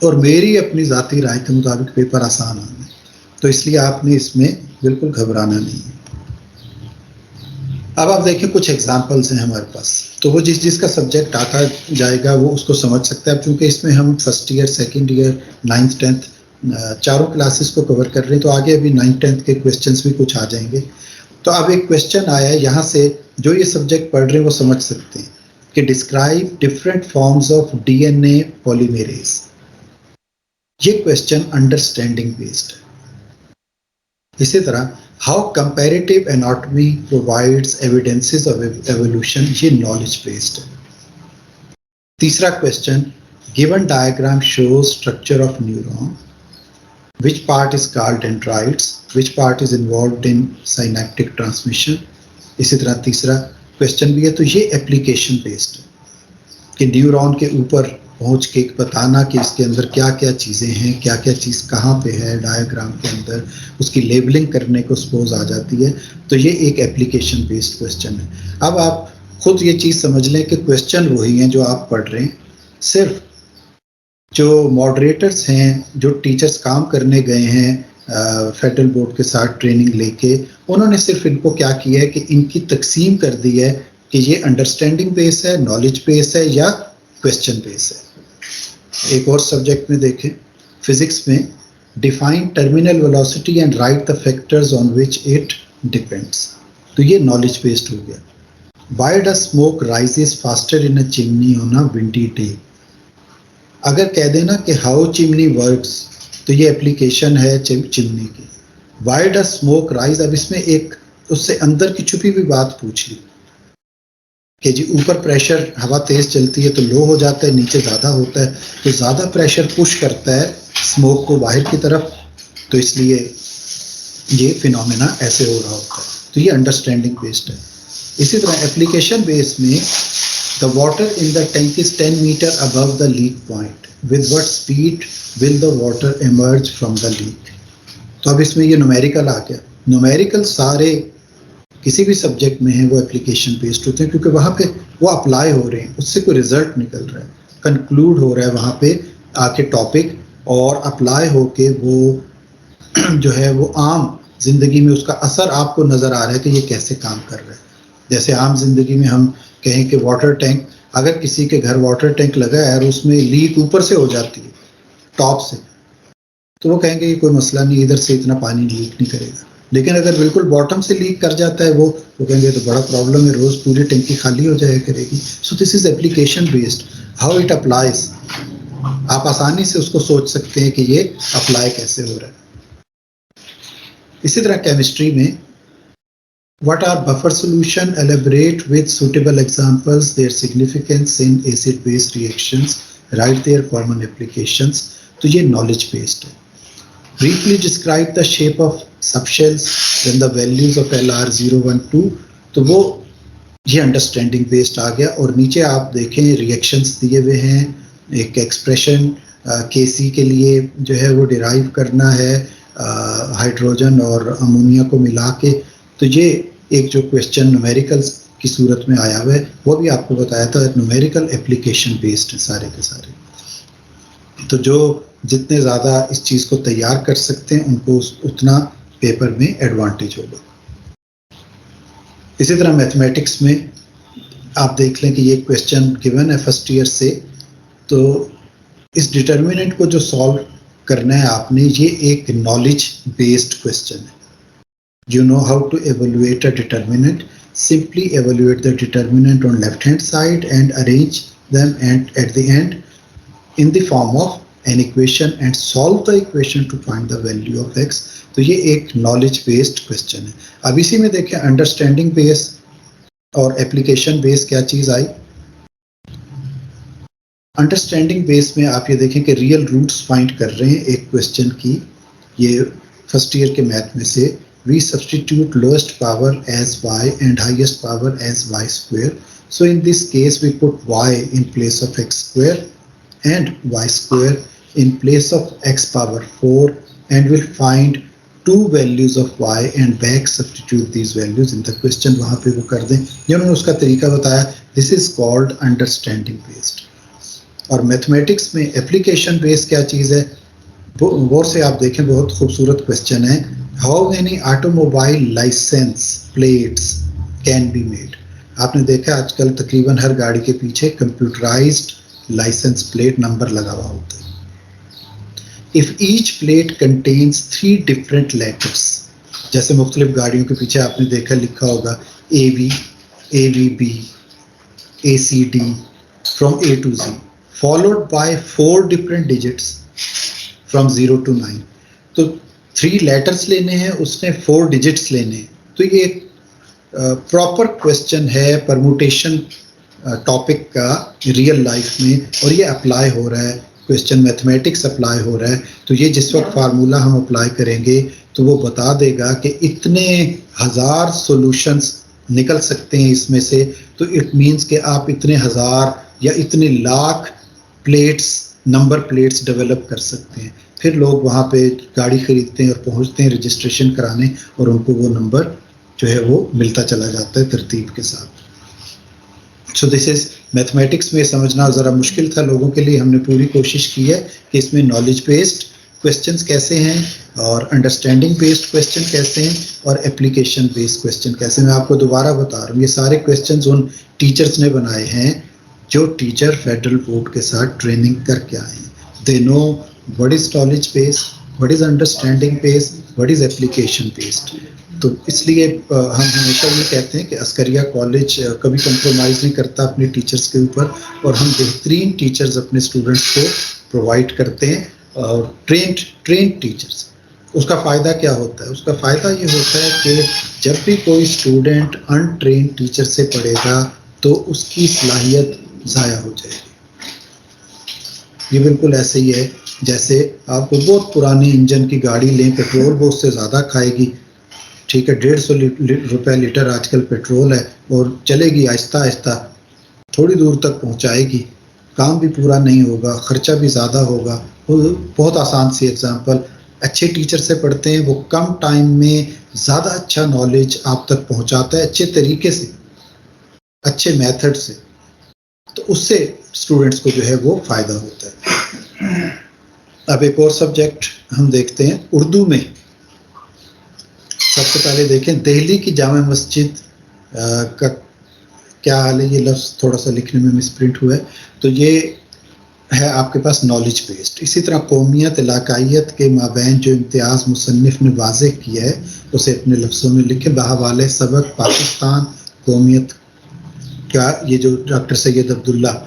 اور میری اپنی ذاتی رائے کے مطابق پیپر آسان آنا ہے. تو اس لیے آپ نے اس میں بالکل گھبرانا نہیں ہے. اب آپ دیکھیں کچھ ایگزامپلس ہیں ہمارے پاس, تو وہ جس کا سبجیکٹ آتا جائے گا وہ اس کو سمجھ سکتا ہے. اب چونکہ اس میں ہم first year, second year, 9th 10th چاروں کلاسز کو کور کر رہے ہیں, تو آگے ابھی 9th 10th کے کویسچنس بھی کچھ آ جائیں گے. تو اب ایک کویسچن آیا ہے یہاں سے, جو یہ سبجیکٹ پڑھ رہے ہیں وہ سمجھ سکتے ہیں کہ describe different forms of D N A polymerase. یہ کویسچن انڈرسٹینڈنگ بیسڈ ہے. اسی طرح how comparative anatomy provides evidences of evolution, یہ نالج بیسڈ ہے. تیسرا question, given diagram shows structure of neuron, which part is called dendrites, which part is involved in synaptic transmission. اسی طرح تیسرا question بھی ہے, تو یہ اپلیکیشن بیسڈ ہے کہ نیورون کے اوپر پہنچ کے بتانا کہ اس کے اندر کیا کیا چیزیں ہیں, کیا کیا چیز کہاں پہ ہے ڈائیگرام کے اندر, اس کی لیبلنگ کرنے کو سپوز آ جاتی ہے. تو یہ ایک اپلیکیشن بیسڈ کویسچن ہے. اب آپ خود یہ چیز سمجھ لیں کہ کویسچن وہی ہیں جو آپ پڑھ رہے ہیں, صرف جو ماڈریٹرس ہیں, جو ٹیچرس کام کرنے گئے ہیں فیڈرل بورڈ کے ساتھ ٹریننگ لے کے, انہوں نے صرف ان کو کیا کیا ہے کہ ان کی تقسیم کر دی ہے کہ یہ انڈرسٹینڈنگ بیس ہے, نالج بیس ہے, یا کویسچن بیس ہے. ایک اور سبجیکٹ میں دیکھیں, فزکس میں, define terminal velocity and write the factors on which it depends. تو یہ نالج بیسڈ ہو گیا. Why does smoke rises faster in a chimney on a windy day. اگر کہہ دینا کہ ہاؤ چمنی ورکس, تو یہ اپلیکیشن ہے چمنی کی. وائی ڈز اسموک رائز, اب اس میں ایک اس سے اندر کی چھپی ہوئی بات پوچھ لی کہ جی اوپر پریشر ہوا تیز چلتی ہے تو لو ہو جاتا ہے, نیچے زیادہ ہوتا ہے, تو زیادہ پریشر پش کرتا ہے اسموک کو باہر کی طرف, تو اس لیے یہ فینومینا ایسے ہو رہا ہوتا ہے. تو یہ انڈرسٹینڈنگ بیسڈ ہے. اسی طرح اپلیکیشن بیس میں, the water in the tank is 10 meter above the leak point. With what speed will the water emerge from the leak? تو اب اس میں یہ نومیریکل آ گیا. نومیریکل سارے کسی بھی سبجیکٹ میں ہیں وہ اپلیکیشن بیسڈ ہوتے ہیں, کیونکہ وہاں پہ وہ اپلائی ہو رہے ہیں, اس سے کوئی رزلٹ نکل رہا ہے, کنکلوڈ ہو رہا ہے وہاں پہ آ کے ٹاپک, اور اپلائی ہو کے وہ جو ہے وہ عام زندگی میں اس کا اثر آپ کو نظر آ رہا ہے کہ یہ کیسے کام کر رہا ہے. جیسے عام زندگی میں ہم کہیں کہ واٹر ٹینک, اگر کسی کے گھر واٹر ٹینک لگا ہے اور اس میں لیک اوپر سے ہو جاتی ہے ٹاپ سے, تو وہ کہیں گے کہ کوئی مسئلہ نہیں, ادھر سے اتنا پانی لیک نہیں کرے گا. لیکن اگر بالکل باٹم سے لیک کر جاتا ہے وہ کہیں گے تو بڑا پرابلم ہے, روز پوری ٹینکی خالی ہو جائے کرے گی. So this is application based, how it applies. آپ آسانی سے اس کو سوچ سکتے ہیں کہ یہ اپلائی کیسے ہو رہا ہے. اسی طرح کیمسٹری میں, what are buffer solution, elaborate with suitable examples their significance in acid base reactions, write their common applications. تو یہ knowledge based ہے. briefly describe the shape of subshells when the values of LR012, تو وہ یہ understanding based آ گیا. اور نیچے آپ دیکھیں ریئیکشنس دیے ہوئے ہیں, ایک ایکسپریشن کے سی کے لیے جو ہے وہ ڈیرائیو کرنا ہے ہائیڈروجن اور امونیا کو ملا کے. تو یہ ایک جو کویسچن نومیریکل کی صورت میں آیا ہوا ہے وہ بھی آپ کو بتایا تھا, نومیریکل اپلیکیشن بیسڈ سارے کے سارے. تو جو جتنے زیادہ اس چیز کو تیار کر سکتے ہیں ان کو اتنا پیپر میں ایڈوانٹیج ہوگا. اسی طرح میتھمیٹکس میں آپ دیکھ لیں کہ یہ کویشچن گیون ہے فرسٹ ایئر سے, تو اس ڈٹرمنٹ کو جو سالو کرنا ہے آپ نے, یہ ایک نالج بیسڈ کویشچن ہے. You know how to evaluate a determinant. Simply evaluate the determinant on left hand side and arrange them and at the end in the form of an equation and solve the equation to find the value of x. تو یہ ایک knowledge based question ہے. اب اسی میں دیکھیں understanding base اور application base کیا چیز آئی. انڈرسٹینڈنگ بیس میں آپ یہ دیکھیں کہ ریئل روٹس فائنڈ کر رہے ہیں ایک کویشچن کی. یہ فرسٹ ایئر کے میتھ میں سے we substitute lowest power as y and highest power as y square. So in this case we put y in place of x square and y square in place of x power 4 and we'll find two values of y and back substitute these values in the question. وہاں پہ وہ کر دیں جنہوں نے اس کا طریقہ بتایا. This is called understanding based. اور میتھمیٹکس میں اپلیکیشن بیس کیا چیز ہے, غور سے آپ دیکھیں, بہت خوبصورت کویشچن ہے. How many automobile license plates can be made. آپ نے دیکھا آج کل تقریباً ہر گاڑی کے پیچھے کمپیوٹرائزڈ لائسنس پلیٹ نمبر لگا ہوا ہوتا ہے. If each plate contains 3 different letters, جیسے مختلف گاڑیوں کے پیچھے آپ نے دیکھا لکھا ہوگا A V B A C D from A to Z followed by 4 different digits from 0 to 9. تو 3 لیٹرز لینے ہیں, اس نے 4 ڈیجٹس لینے ہیں. تو یہ ایک پراپر کویشچن ہے پرموٹیشن ٹاپک کا ریئل لائف میں, اور یہ اپلائی ہو رہا ہے کویشچن میتھمیٹکس اپلائی ہو رہا ہے. تو یہ جس وقت فارمولہ ہم اپلائی کریں گے تو وہ بتا دے گا کہ اتنے ہزار سولوشنس نکل سکتے ہیں اس میں سے. تو اٹ مینس کہ آپ اتنے ہزار یا اتنے lakh plates number plates develop کر سکتے ہیں. پھر لوگ وہاں پہ گاڑی خریدتے ہیں اور پہنچتے ہیں رجسٹریشن کرانے, اور ان کو وہ نمبر جو ہے وہ ملتا چلا جاتا ہے ترتیب کے ساتھ. سو دس از میتھمیٹکس میں سمجھنا ذرا مشکل تھا لوگوں کے لیے. ہم نے پوری کوشش کی ہے کہ اس میں نالج بیسڈ کویشچنس کیسے ہیں اور انڈرسٹینڈنگ بیسڈ کویشچن کیسے ہیں اور اپلیکیشن بیسڈ کویشچن کیسے ہیں. میں آپ کو دوبارہ بتا رہا ہوں, یہ سارے کویشچنز ان ٹیچرز نے بنائے ہیں جو ٹیچر فیڈرل بورڈ کے ساتھ ٹریننگ کر کے آئے ہیں. They know what is knowledge base, what is understanding base, what is application based. تو اس لیے ہم ہمیشہ یہ کہتے ہیں کہ عسکریہ کالج کبھی کمپرومائز نہیں کرتا اپنے ٹیچرز کے اوپر, اور ہم بہترین ٹیچرز اپنے اسٹوڈنٹس کو پرووائڈ کرتے ہیں, اور ٹرینڈ ٹیچرز. اس کا فائدہ کیا ہوتا ہے؟ اس کا فائدہ یہ ہوتا ہے کہ جب بھی کوئی اسٹوڈنٹ ان ٹرینڈ ٹیچر سے پڑھے گا تو اس کی صلاحیت ضائع ہو جائے گی. یہ بالکل ایسے ہی ہے جیسے آپ کو بہت پرانی انجن کی گاڑی لیں, پیٹرول وہ اس سے زیادہ کھائے گی, ٹھیک ہے, 150 روپے لیٹر آج کل پیٹرول ہے, اور چلے گی آہستہ آہستہ, تھوڑی دور تک پہنچائے گی, کام بھی پورا نہیں ہوگا, خرچہ بھی زیادہ ہوگا. بہت آسان سی ایگزامپل, اچھے ٹیچر سے پڑھتے ہیں, وہ کم ٹائم میں زیادہ اچھا نالج آپ تک پہنچاتا ہے, اچھے طریقے سے, اچھے میتھڈ سے. تو اس سے اسٹوڈنٹس کو جو ہے وہ فائدہ ہوتا ہے. اب ایک اور سبجیکٹ ہم دیکھتے ہیں اردو میں. سب سے پہلے دیکھیں دہلی کی جامع مسجد کا کیا حال ہے. یہ لفظ تھوڑا سا لکھنے میں مس پرنٹ ہوا ہے. تو یہ ہے آپ کے پاس نالج بیسڈ. اسی طرح قومیت علاقائیت کے مابین جو امتیاز مصنف نے واضح کیا ہے اسے اپنے لفظوں میں لکھے. بحوالہ سبق پاکستان قومیت کا یہ جو ڈاکٹر سید عبداللہ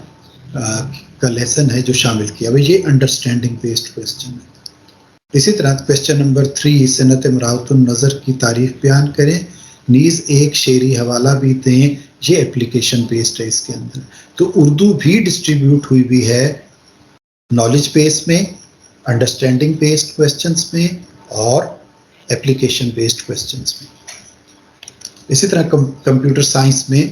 کا لیسن ہے جو شامل کیا ہوا, یہ انڈرسٹینڈنگ بیسڈ کویشچن ہے. اسی طرح کویشچن نمبر 3 صنعت مراعات النظر کی تعریف بیان کریں, نیز ایک شعری حوالہ بھی دیں. یہ اپلیکیشن بیسڈ ہے اس کے اندر. تو اردو بھی ڈسٹریبیوٹ ہوئی بھی ہے نالج بیس میں, انڈرسٹینڈنگ بیسڈ کویشچنس میں اور اپلیکیشن بیسڈ کویشچنس میں. اسی طرح کمپیوٹر سائنس میں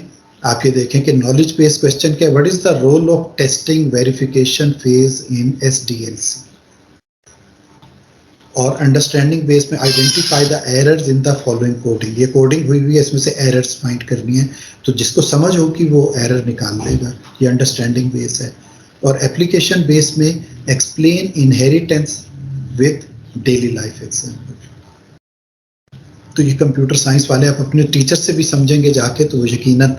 آپ یہ دیکھیں کہ نالج بیسڈ کویشچن کیا, what is the role of testing verification phase in SDLC. اور انڈرسٹینڈنگ بیس میں identify the errors in the following coding. یہ کوڈنگ ہوئی ہوئی ہے, اس میں سے ایررز فائنڈ کرنی ہے, تو جس کو سمجھ ہوگی وہ ایرر نکال لے گا. یہ انڈرسٹینڈنگ بیس ہے. اور اپلیکیشن بیس میں explain inheritance with daily life example. تو یہ کمپیوٹر سائنس والے آپ اپنے ٹیچر سے بھی سمجھیں گے جا کے تو وہ یقیناً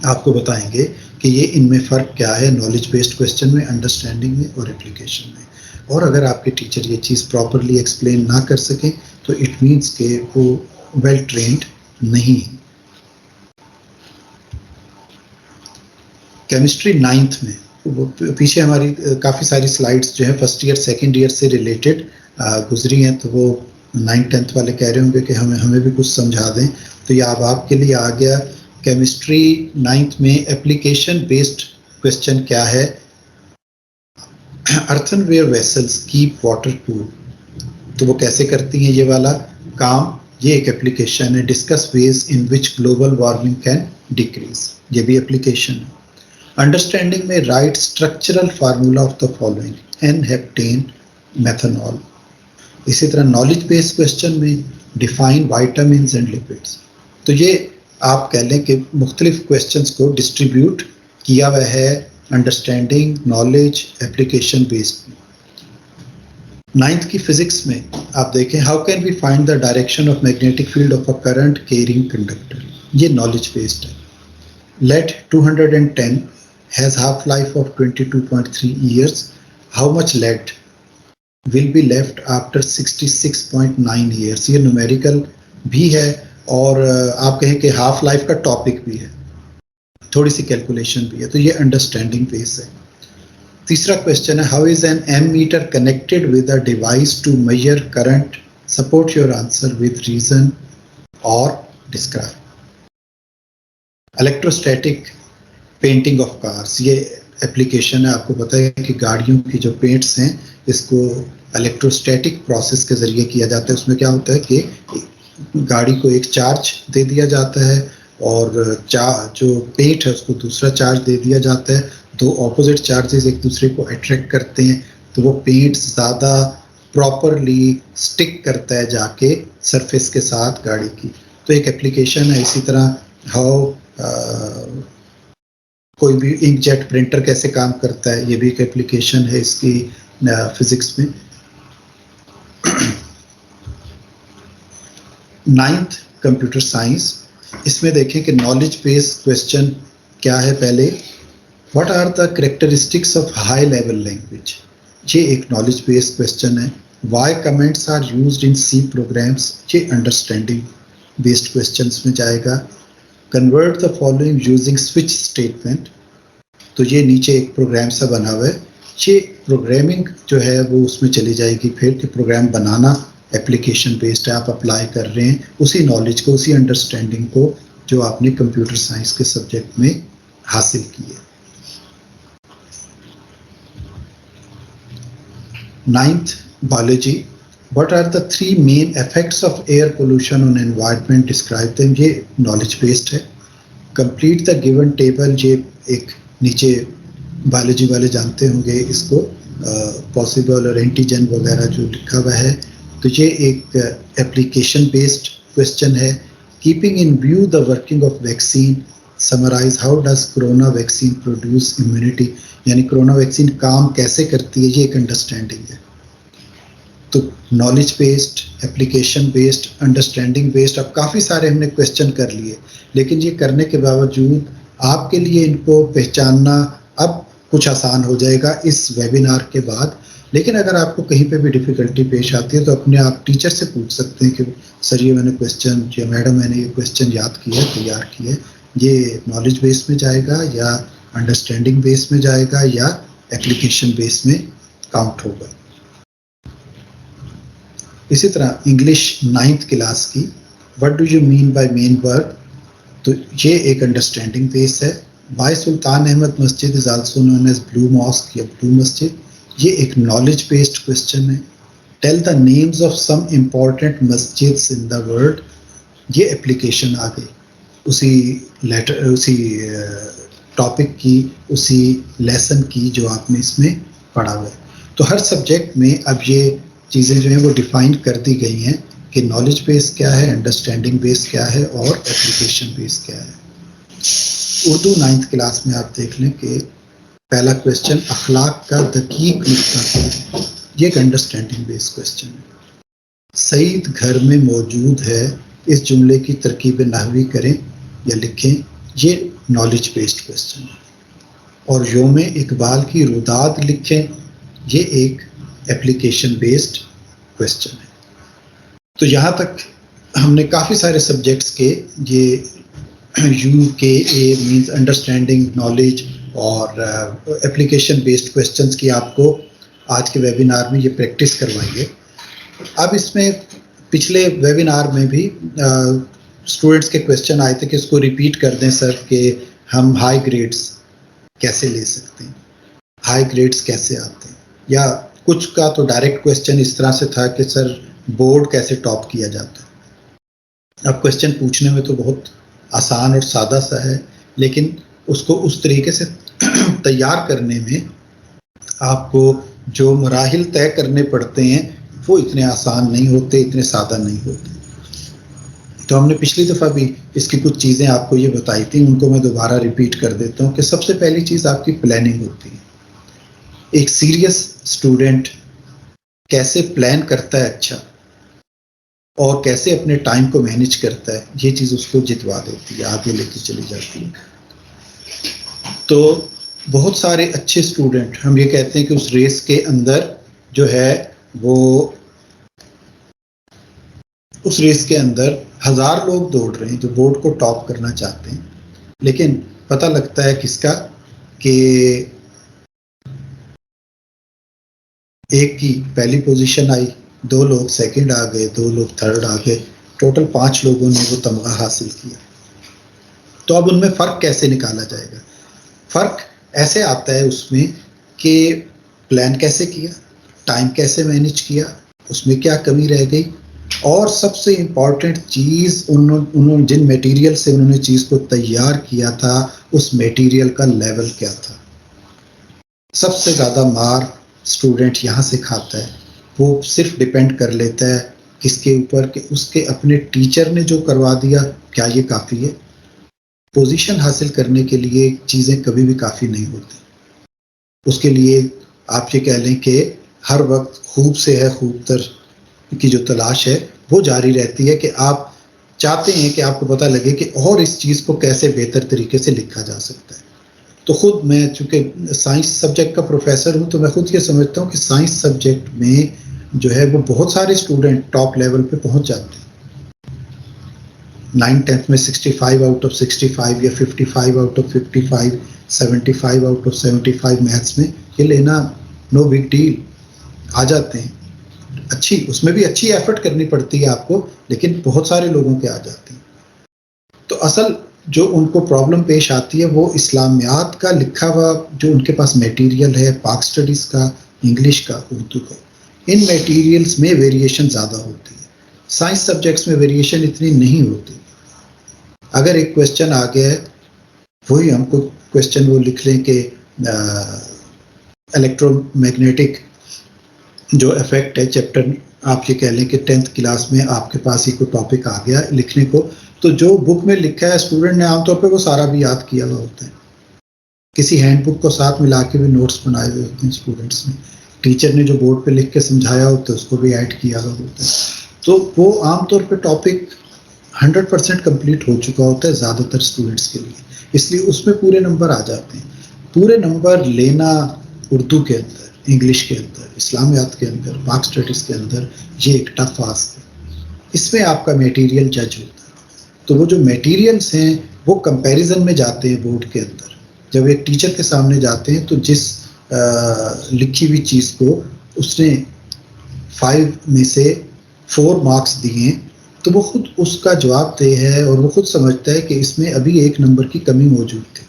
آپ کو بتائیں گے کہ یہ ان میں فرق کیا ہے نالج بیسڈ کویسچن میں, انڈرسٹینڈنگ میں اور اپلیکیشن میں. اور اگر آپ کے ٹیچر یہ چیز پراپرلی ایکسپلین نہ کر سکیں تو اٹ مینس کہ وہ ویل ٹرینڈ نہیں ہے. کیمسٹری 9th میں پیچھے ہماری کافی ساری سلائڈس جو ہے فرسٹ ایئر سیکنڈ ایئر سے ریلیٹڈ گزری ہیں, تو وہ 9th 10th والے کہہ رہے ہوں گے کہ ہمیں بھی کچھ سمجھا دیں. تو یہ اب آپ کے لیے آ گیا کیمسٹری 9th میں اپلیکیشن بیسڈ کویسچن کیا ہے. Earthenware vessels keep water cool, تو وہ کیسے کرتی ہیں یہ والا کام, یہ ایک اپلیکیشن ہے. Discuss ways in which global warming can decrease, یہ بھی اپلیکیشن ہے. انڈرسٹینڈنگ میں write structural formula of the following n heptane methanol. اسی طرح نالج بیسڈ کویسچن میں ڈیفائن وائٹامنز اینڈ لپڈس. تو یہ آپ کہہ لیں کہ مختلف کویسچنس کو ڈسٹریبیوٹ کیا ہوا ہے understanding, knowledge, application based. 9th کی فزکس میں آپ دیکھیں how can we find the direction of magnetic field of a current carrying conductor, یہ نالج بیسڈ ہے. Lead 210 has half-life of 22.3 years. How much lead will be left after 66.9 years? یہ numerical بھی ہے اور آپ کہیں کہ ہاف لائف کا ٹاپک بھی ہے, تھوڑی سی کیلکولیشن بھی ہے. تو یہ انڈرسٹینڈنگ بیس ہے. تیسرا کویشچن ہے how is an ammeter connected with a device to measure current. Support your answer with reason اور describe. Electrostatic painting of cars, یہ اپلیکیشن ہے. آپ کو پتہ ہے کہ گاڑیوں کی جو پینٹس ہیں اس کو الیکٹروسٹیٹک پروسیس کے ذریعے کیا جاتا ہے. اس میں کیا ہوتا ہے کہ گاڑی کو ایک چارج دے دیا جاتا ہے اور جو پینٹ ہے اس کو دوسرا چارج دے دیا جاتا ہے. دو اپوزٹ چارجز ایک دوسرے کو اٹریکٹ کرتے ہیں تو وہ پینٹ زیادہ پراپرلی سٹک کرتا ہے جا کے سرفیس کے ساتھ گاڑی کی. تو ایک اپلیکیشن ہے. اسی طرح ہاؤ کوئی بھی انک جیٹ پرنٹر کیسے کام کرتا ہے, یہ بھی ایک اپلیکیشن ہے اس کی فزکس میں. 9th کمپیوٹر سائنس, اس میں دیکھیں کہ نالج بیس کویسچن کیا ہے. پہلے what are the characteristics of high level language, یہ ایک نالج بیس کویسچن ہے. Why comments are used in C programs, یہ انڈرسٹینڈنگ بیسڈ کویسچنس میں جائے گا. Convert the following using switch statement, تو یہ نیچے ایک پروگرام سا بنا ہوا ہے. یہ پروگرامنگ جو ہے وہ اس میں چلی جائے گی پھر کہ پروگرام بنانا اپلیکیشن بیسڈ ہے. آپ اپلائی کر رہے ہیں اسی نالج کو, اسی انڈرسٹینڈنگ کو جو آپ نے کمپیوٹر سائنس کے سبجیکٹ میں حاصل کی ہے. 9th biology, what are the three main effects of air pollution on environment, describe them, یہ knowledge based ہے. complete the given table, یہ ایک نیچے بایولوجی والے جانتے ہوں گے اس کو, پاسبل اور اینٹیجن وغیرہ جو لکھا ہوا ہے. تو یہ ایک اپلیکیشن بیسڈ کویسچن ہے. keeping in view the working of vaccine, summarize how does corona vaccine produce immunity, یعنی کرونا ویکسین کام کیسے کرتی ہے, یہ ایک انڈرسٹینڈنگ ہے. تو knowledge based, application based, understanding based, اب کافی سارے ہم نے کویسچن کر لیے, لیکن یہ کرنے کے باوجود آپ کے لیے ان کو پہچاننا اب کچھ آسان ہو جائے گا اس ویبینار کے بعد. لیکن اگر آپ کو کہیں پہ بھی ڈیفیکلٹی پیش آتی ہے تو اپنے آپ ٹیچر سے پوچھ سکتے ہیں کہ سر یہ میں نے کویسچن, یا میڈم میں نے یہ کویسچن یاد کیا ہے, تیار کیا ہے, یہ نالج بیس میں جائے گا یا انڈرسٹینڈنگ بیس میں جائے گا یا اپلیکیشن بیس میں کاؤنٹ ہوگا. اسی طرح انگلش 9th کلاس کی what do you mean by main verb, تو یہ ایک انڈرسٹینڈنگ بیس ہے. بائی سلطان احمد مسجد is also known as blue mosque یا بلو مسجد, یہ ایک نالج بیسڈ کویسچن ہے. Tell the names of some important مسجدس ان دا ورلڈ, یہ اپلیکیشن آ گئی اسی ٹاپک کی, اسی لیسن کی جو آپ نے اس میں پڑھا ہوا ہے. تو ہر سبجیکٹ میں اب یہ چیزیں جو ہیں وہ ڈیفائن کر دی گئی ہیں کہ نالج بیس کیا ہے, انڈرسٹینڈنگ بیس کیا ہے اور اپلیکیشن بیس کیا ہے. اردو 9th کلاس میں آپ دیکھ لیں کہ پہلا کویسچن اخلاق کا دقیق نقطہ کیا ہے, یہ ایک انڈرسٹینڈنگ بیس کویسچن ہے. سعید گھر میں موجود ہے اس جملے کی ترکیب نحوی کریں یا لکھیں، یہ نالج بیسڈ کوشچن ہے. اور یوم اقبال کی روداد لکھیں، یہ ایک اپلیکیشن بیسڈ کوشچن ہے. تو یہاں تک ہم نے کافی سارے سبجیکٹس کے یہ UKA مینز انڈرسٹینڈنگ نالج اور اپلیکیشن بیسڈ کوشچنس کی آپ کو آج کے ویبینار میں یہ پریکٹس کروائی ہے. اب اس میں پچھلے ویبینار میں بھی اسٹوڈنٹس کے کوشچن آئے تھے کہ اس کو ریپیٹ کر دیں سر، کہ ہم ہائی گریڈس کیسے لے سکتے ہیں، ہائی گریڈس کیسے آتے ہیں، یا کچھ کا تو ڈائریکٹ کوشچن اس طرح سے تھا کہ سر بورڈ کیسے ٹاپ کیا جاتا ہے. اب کوشچن پوچھنے میں تو بہت آسان اور سادہ سا ہے، لیکن اس کو اس طریقے سے تیار کرنے میں آپ کو جو مراحل طے کرنے پڑتے ہیں وہ اتنے آسان نہیں ہوتے، اتنے سادہ نہیں ہوتے. تو ہم نے پچھلی دفعہ بھی اس کی کچھ چیزیں آپ کو یہ بتائی تھیں، ان کو میں دوبارہ ریپیٹ کر دیتا ہوں کہ سب سے پہلی چیز آپ کی پلاننگ ہوتی ہے. ایک سیریس اسٹوڈنٹ کیسے پلان کرتا ہے اچھا، اور کیسے اپنے ٹائم کو مینیج کرتا ہے، یہ چیز اس کو جتوا دیتی ہے، آگے لے کے چلی جاتی ہے. تو بہت سارے اچھے اسٹوڈنٹ، ہم یہ کہتے ہیں کہ اس ریس کے اندر جو ہے وہ اس ریس کے اندر 1000 لوگ دوڑ رہے ہیں جو بورڈ کو ٹاپ کرنا چاہتے ہیں، لیکن پتہ لگتا ہے کس کا کہ ایک کی پہلی پوزیشن آئی، 2 لوگ سیکنڈ آ گئے، 2 لوگ تھرڈ آ گئے، ٹوٹل 5 لوگوں نے وہ تمغہ حاصل کیا. تو اب ان میں فرق کیسے نکالا جائے گا؟ فرق ایسے آتا ہے اس میں کہ پلان کیسے کیا، ٹائم کیسے مینیج کیا، اس میں کیا کمی رہ گئی، اور سب سے امپورٹنٹ چیز انہوں جن میٹیریل سے انہوں نے چیز کو تیار کیا تھا اس میٹیریل کا لیول کیا تھا. سب سے زیادہ مار اسٹوڈنٹ یہاں سے کھاتا ہے، وہ صرف ڈپینڈ کر لیتا ہے کس کے اوپر کہ اس کے اپنے ٹیچر نے جو کروا دیا کیا یہ کافی ہے. پوزیشن حاصل کرنے کے لیے چیزیں کبھی بھی کافی نہیں ہوتی. اس کے لیے آپ یہ کہہ لیں کہ ہر وقت خوب سے ہے خوب تر کی جو تلاش ہے وہ جاری رہتی ہے، کہ آپ چاہتے ہیں کہ آپ کو پتہ لگے کہ اور اس چیز کو کیسے بہتر طریقے سے لکھا جا سکتا ہے. تو خود میں چونکہ سائنس سبجیکٹ کا پروفیسر ہوں تو میں خود یہ سمجھتا ہوں کہ سائنس سبجیکٹ میں جو ہے وہ بہت سارے اسٹوڈنٹ ٹاپ لیول پہ پہنچ جاتے ہیں. 9th 10th میں 65 آؤٹ آف 65 یا 55 out of 55، 75 out of 75 maths میں یہ لینا نو بگ ڈیل، آ جاتے ہیں. اچھی اس میں بھی اچھی ایفرٹ کرنی پڑتی ہے آپ کو، لیکن بہت سارے لوگوں کے آ جاتے ہیں. تو اصل جو ان کو پرابلم پیش آتی ہے وہ اسلامیات کا لکھا ہوا جو ان کے پاس میٹیریل ہے، پاک سٹڈیز کا، انگلش کا، اردو کا، ان میٹیریلز میں ویریشن زیادہ ہوتی ہے. سائنس سبجیکٹس میں ویریشن اتنی نہیں ہوتی. اگر ایک کویسچن آ گیا ہے، وہی ہم کو کویسچن وہ لکھ لیں کہ الیکٹرو میگنیٹک جو افیکٹ ہے چیپٹر، آپ یہ کہہ لیں کہ 10th کلاس میں آپ کے پاس ہی کوئی ٹاپک آ گیا لکھنے کو، تو جو بک میں لکھا ہے اسٹوڈنٹ نے عام طور پہ وہ سارا بھی یاد کیا ہوا ہوتا ہے. کسی ہینڈ بک کو ساتھ ملا کے بھی نوٹس بنائے ہوئے ہوتے ہیں اسٹوڈنٹس نے، ٹیچر نے جو بورڈ پہ لکھ کے سمجھایا ہوتا ہے اس کو بھی ایڈ کیا ہوا ہوتا ہے. تو وہ عام طور پہ ٹاپک 100% کمپلیٹ ہو چکا ہوتا ہے زیادہ تر اسٹوڈنٹس کے لیے، اس لیے اس میں پورے نمبر آ جاتے ہیں. پورے نمبر لینا اردو کے اندر، انگلش کے اندر، اسلامیات کے اندر، پاک سٹڈیز کے اندر، یہ ایک ٹف ٹاسک ہے. اس میں آپ کا میٹیریل جج ہوتا ہے. تو وہ جو میٹیریلز ہیں وہ کمپیریزن میں جاتے ہیں بورڈ کے اندر. جب ایک ٹیچر کے سامنے جاتے ہیں تو جس لکھی ہوئی چیز کو اس نے 5 میں سے 4 مارکس دیے تو وہ خود اس کا جواب دہ ہے اور وہ خود سمجھتا ہے کہ اس میں ابھی 1 نمبر کی کمی موجود تھی،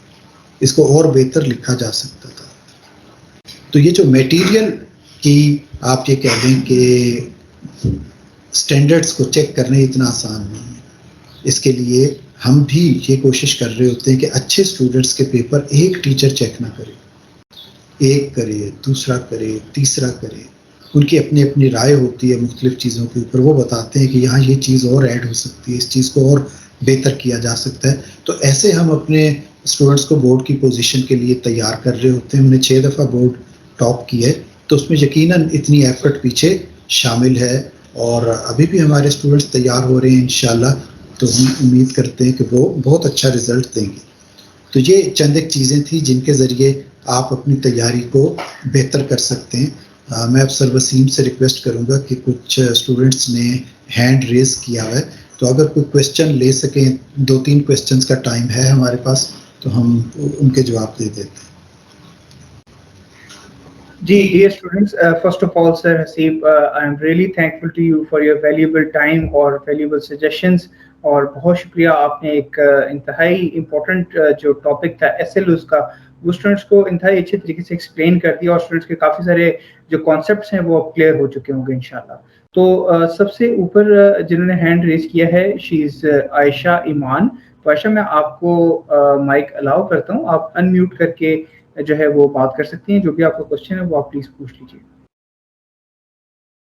اس کو اور بہتر لکھا جا سکتا تھا. تو یہ جو میٹیریل کی آپ یہ کہہ دیں کہ سٹینڈرڈز کو چیک کرنے اتنا آسان نہیں ہے. اس کے لیے ہم بھی یہ کوشش کر رہے ہوتے ہیں کہ اچھے اسٹوڈنٹس کے پیپر ایک ٹیچر چیک نہ کرے، ایک کرے، دوسرا کرے، تیسرا کرے. ان کی اپنی اپنی رائے ہوتی ہے مختلف چیزوں کے اوپر، وہ بتاتے ہیں کہ یہاں یہ چیز اور ایڈ ہو سکتی ہے، اس چیز کو اور بہتر کیا جا سکتا ہے. تو ایسے ہم اپنے اسٹوڈنٹس کو بورڈ کی پوزیشن کے لیے تیار کر رہے ہوتے ہیں. ہم نے 6 دفعہ بورڈ ٹاپ کی ہے تو اس میں یقیناً اتنی ایفرٹ پیچھے شامل ہے. اور ابھی بھی ہمارے اسٹوڈنٹس تیار ہو رہے ہیں انشاءاللہ، تو ہم امید کرتے ہیں کہ وہ بہت اچھا رزلٹ دیں گے. تو یہ چند ایک چیزیں تھیں جن کے ذریعے آپ اپنی تیاری کو بہتر کر سکتے ہیں. میں افسر وسیم سے ریکویسٹ کروں گا کہ کچھ اسٹوڈنٹس نے ہینڈ ریز کیا ہوا ہے، تو اگر کوئی کویشچن لے سکیں، 2-3 کویشچنس کا ٹائم ہے ہمارے پاس، تو ہم ان کے جواب دے دیتے ہیں. Dear students, first of all, Sir Hasib, I'm really thankful to you for your valuable time اور valuable suggestions. اور بہت شکریہ، آپ نے ایک انتہائی امپورٹنٹ جو ٹاپک تھا SLOs کا، وہ اسٹوڈنٹس کو انتہائی اچھے طریقے سے ایکسپلین کر دیا، اور اسٹوڈنٹس کے کافی سارے جو کانسیپٹس ہیں وہ اب کلیئر ہو چکے ہوں گے انشاءاللہ. تو سب سے اوپر جنہوں نے ہینڈ ریز کیا ہے، شی از عائشہ ایمان. تو عائشہ، میں آپ کو مائک الاؤ کرتا ہوں، آپ ان میوٹ کر کے جو ہے وہ بات کر سکتی ہیں. جو بھی آپ کا کوشچن ہے وہ آپ پلیز پوچھ لیجیے.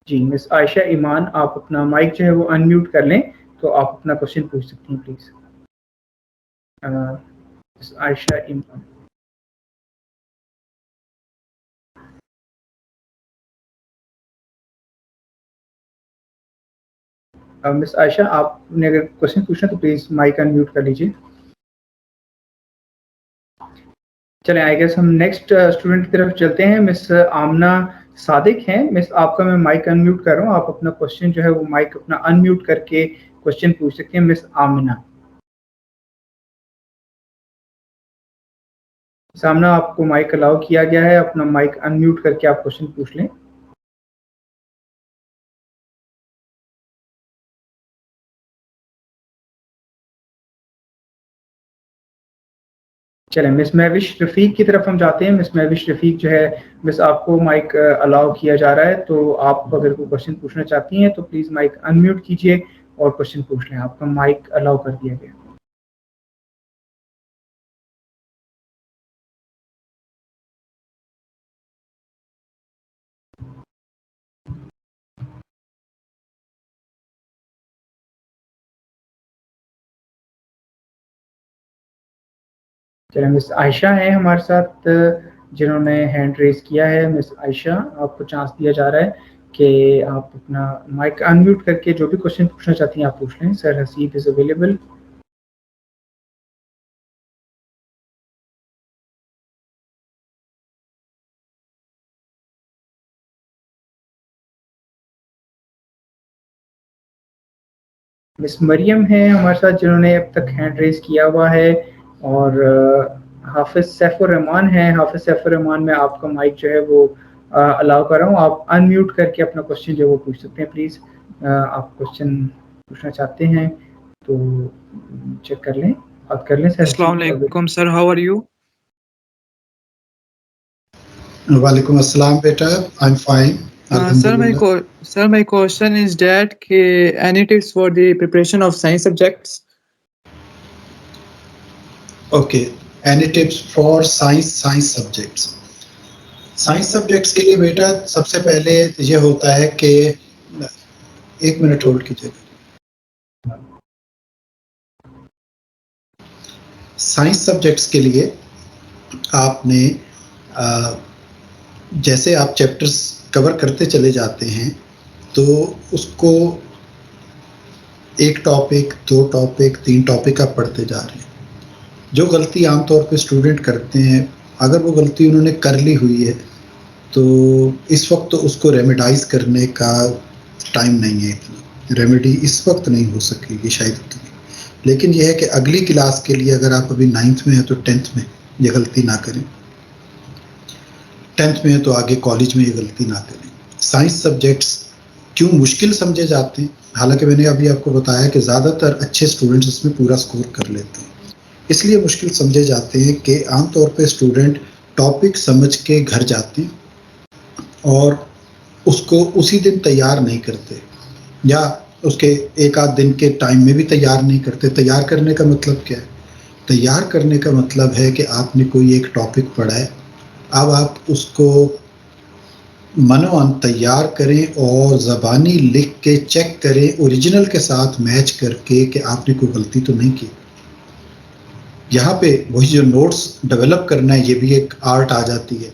جی مس عائشہ ایمان، آپ اپنا مائک جو ہے وہ ان میوٹ کر لیں تو آپ اپنا کوشچن پوچھ سکتی ہیں پلیز. مس عائشہ ایمان. مس عائشہ، آپ نے اگر کوشچن پوچھنا تو پلیز مائک ان میوٹ کر لیجیے. چلیں، آئی گیس ہم نیکسٹ اسٹوڈنٹ کی طرف چلتے ہیں. مس آمنہ صادق ہیں. مس، آپ کا میں مائک ان میوٹ کر رہا ہوں، آپ اپنا کوشچن جو ہے وہ مائک اپنا ان میوٹ کر کے کوشچن پوچھ سکتے ہیں. مس آمنہ. سامنا آپ کو مائک الاؤ کیا گیا ہے، اپنا مائک ان میوٹ کر کے آپ کوشچن پوچھ لیں. چلیں، مس مہوش رفیق کی طرف ہم جاتے ہیں. مس مہوش رفیق جو ہے، مس آپ کو مائک الاؤ کیا جا رہا ہے، تو آپ اگر کوئی کوشچن پوچھنا چاہتی ہیں تو پلیز مائک ان میوٹ کیجیے اور کوشچن پوچھ لیں. آپ کا مائک الاؤ کر دیا گیا. چلیں، مس عائشہ ہیں ہمارے ساتھ جنہوں نے ہینڈ ریز کیا ہے. مس عائشہ، آپ کو چانس دیا جا رہا ہے کہ آپ اپنا مائک ان میوٹ کر کے جو بھی کوشچن پوچھنا چاہتی ہیں آپ پوچھ لیں. سر حسیب از اویلیبل. مس مریم ہیں ہمارے ساتھ جنہوں نے اب تک ہینڈ ریز کیا ہوا ہے. اور حافظ سیف الرحمان ہیں. حافظ سیف الرحمان، میں آپ کا مائک جو ہے وہ الاؤ کر رہا ہوں، آپ ان میوٹ کر کے اپنا کوشچن جو ہے وہ پوچھ سکتے ہیں پلیز. آپ کوشچن پوچھنا چاہتے ہیں تو چیک کر لیں، بات کر لیں. سر السلام علیکم سر، ہاؤ آر یو؟ وعلیکم السلام بیٹا، آئی ایم فائن الحمدللہ. Sir, my question is that any tips for the preparation of science subjects? Okay, any tips for science subjects. Science subjects کے لیے بیٹا سب سے پہلے یہ ہوتا ہے کہ 1 منٹ ہولڈ کیجیے. سائنس سبجیکٹس کے لیے آپ نے جیسے آپ چیپٹرز کور کرتے چلے جاتے ہیں تو اس کو 1 ٹاپک 2 ٹاپک 3 ٹاپک آپ پڑھتے جا رہے ہیں. جو غلطی عام طور پہ اسٹوڈنٹ کرتے ہیں، اگر وہ غلطی انہوں نے کر لی ہوئی ہے تو اس وقت تو اس کو ریمیڈائز کرنے کا ٹائم نہیں ہے. اتنا ریمیڈی اس وقت نہیں ہو سکے گی شاید اتنی، لیکن یہ ہے کہ اگلی کلاس کے لیے اگر آپ ابھی 9th میں ہیں تو 10th میں یہ غلطی نہ کریں، 10th میں ہے تو آگے کالج میں یہ غلطی نہ کریں. سائنس سبجیکٹس کیوں مشکل سمجھے جاتے ہیں؟ حالانکہ میں نے ابھی آپ کو بتایا کہ زیادہ تر اچھے اسٹوڈنٹس اس میں پورا اسکور کر لیتے ہیں. اس لیے مشکل سمجھے جاتے ہیں کہ عام طور پہ اسٹوڈنٹ ٹاپک سمجھ کے گھر جاتے ہیں اور اس کو اسی دن تیار نہیں کرتے، یا اس کے 1 آدھ دن کے ٹائم میں بھی تیار نہیں کرتے. تیار کرنے کا مطلب کیا ہے؟ تیار کرنے کا مطلب ہے کہ آپ نے کوئی ایک ٹاپک پڑھا ہے، اب آپ اس کو منوان تیار کریں اور زبانی لکھ کے چیک کریں اوریجنل کے ساتھ میچ کر کے کہ آپ نے کوئی غلطی تو نہیں کی. یہاں پہ وہی جو نوٹس ڈیولپ کرنا ہے، یہ بھی ایک آرٹ آ جاتی ہے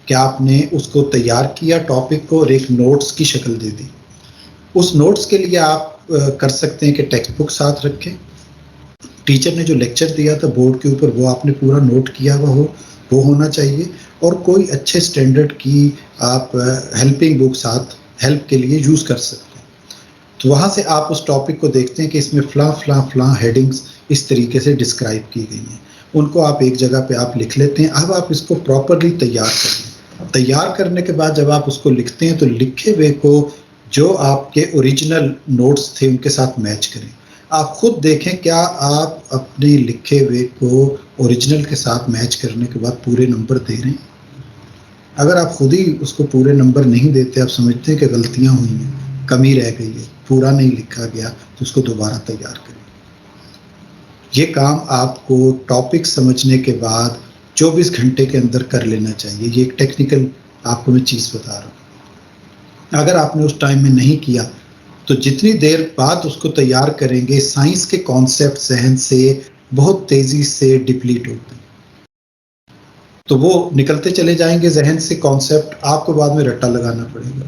کہ آپ نے اس کو تیار کیا ٹاپک کو اور ایک نوٹس کی شکل دے دی. اس نوٹس کے لیے آپ کر سکتے ہیں کہ ٹیکسٹ بک ساتھ رکھیں, ٹیچر نے جو لیکچر دیا تھا بورڈ کے اوپر وہ آپ نے پورا نوٹ کیا ہوا ہو, وہ ہونا چاہیے, اور کوئی اچھے اسٹینڈرڈ کی آپ ہیلپنگ بک ساتھ ہیلپ کے لیے یوز کر سکتے ہیں. تو وہاں سے آپ اس ٹاپک کو دیکھتے ہیں کہ اس میں فلاں فلاں فلاں ہیڈنگس اس طریقے سے ڈسکرائب کی گئی ہیں, ان کو آپ ایک جگہ پہ آپ لکھ لیتے ہیں. اب آپ اس کو پراپرلی تیار کریں, تیار کرنے کے بعد جب آپ اس کو لکھتے ہیں تو لکھے ہوئے کو جو آپ کے اوریجنل نوٹس تھے ان کے ساتھ میچ کریں. آپ خود دیکھیں کیا آپ اپنے لکھے ہوئے کو اوریجنل کے ساتھ میچ کرنے کے بعد پورے نمبر دے رہے ہیں. اگر آپ خود ہی اس کو پورے نمبر نہیں دیتے, آپ سمجھتے ہیں کہ غلطیاں ہوئی ہیں, کمی رہ گئی ہے, پورا نہیں لکھا گیا, تو اس کو دوبارہ تیار کریں. یہ کام آپ کو ٹاپک سمجھنے کے بعد 24 گھنٹے کے اندر کر لینا چاہیے. یہ ایک ٹیکنیکل آپ کو میں چیز بتا رہا ہوں. اگر آپ نے اس ٹائم میں نہیں کیا تو جتنی دیر بعد اس کو تیار کریں گے, سائنس کے کانسیپٹ ذہن سے بہت تیزی سے ڈپلیٹ ہوتے ہیں, تو وہ نکلتے چلے جائیں گے ذہن سے کانسیپٹ, آپ کو بعد میں رٹا لگانا پڑے گا.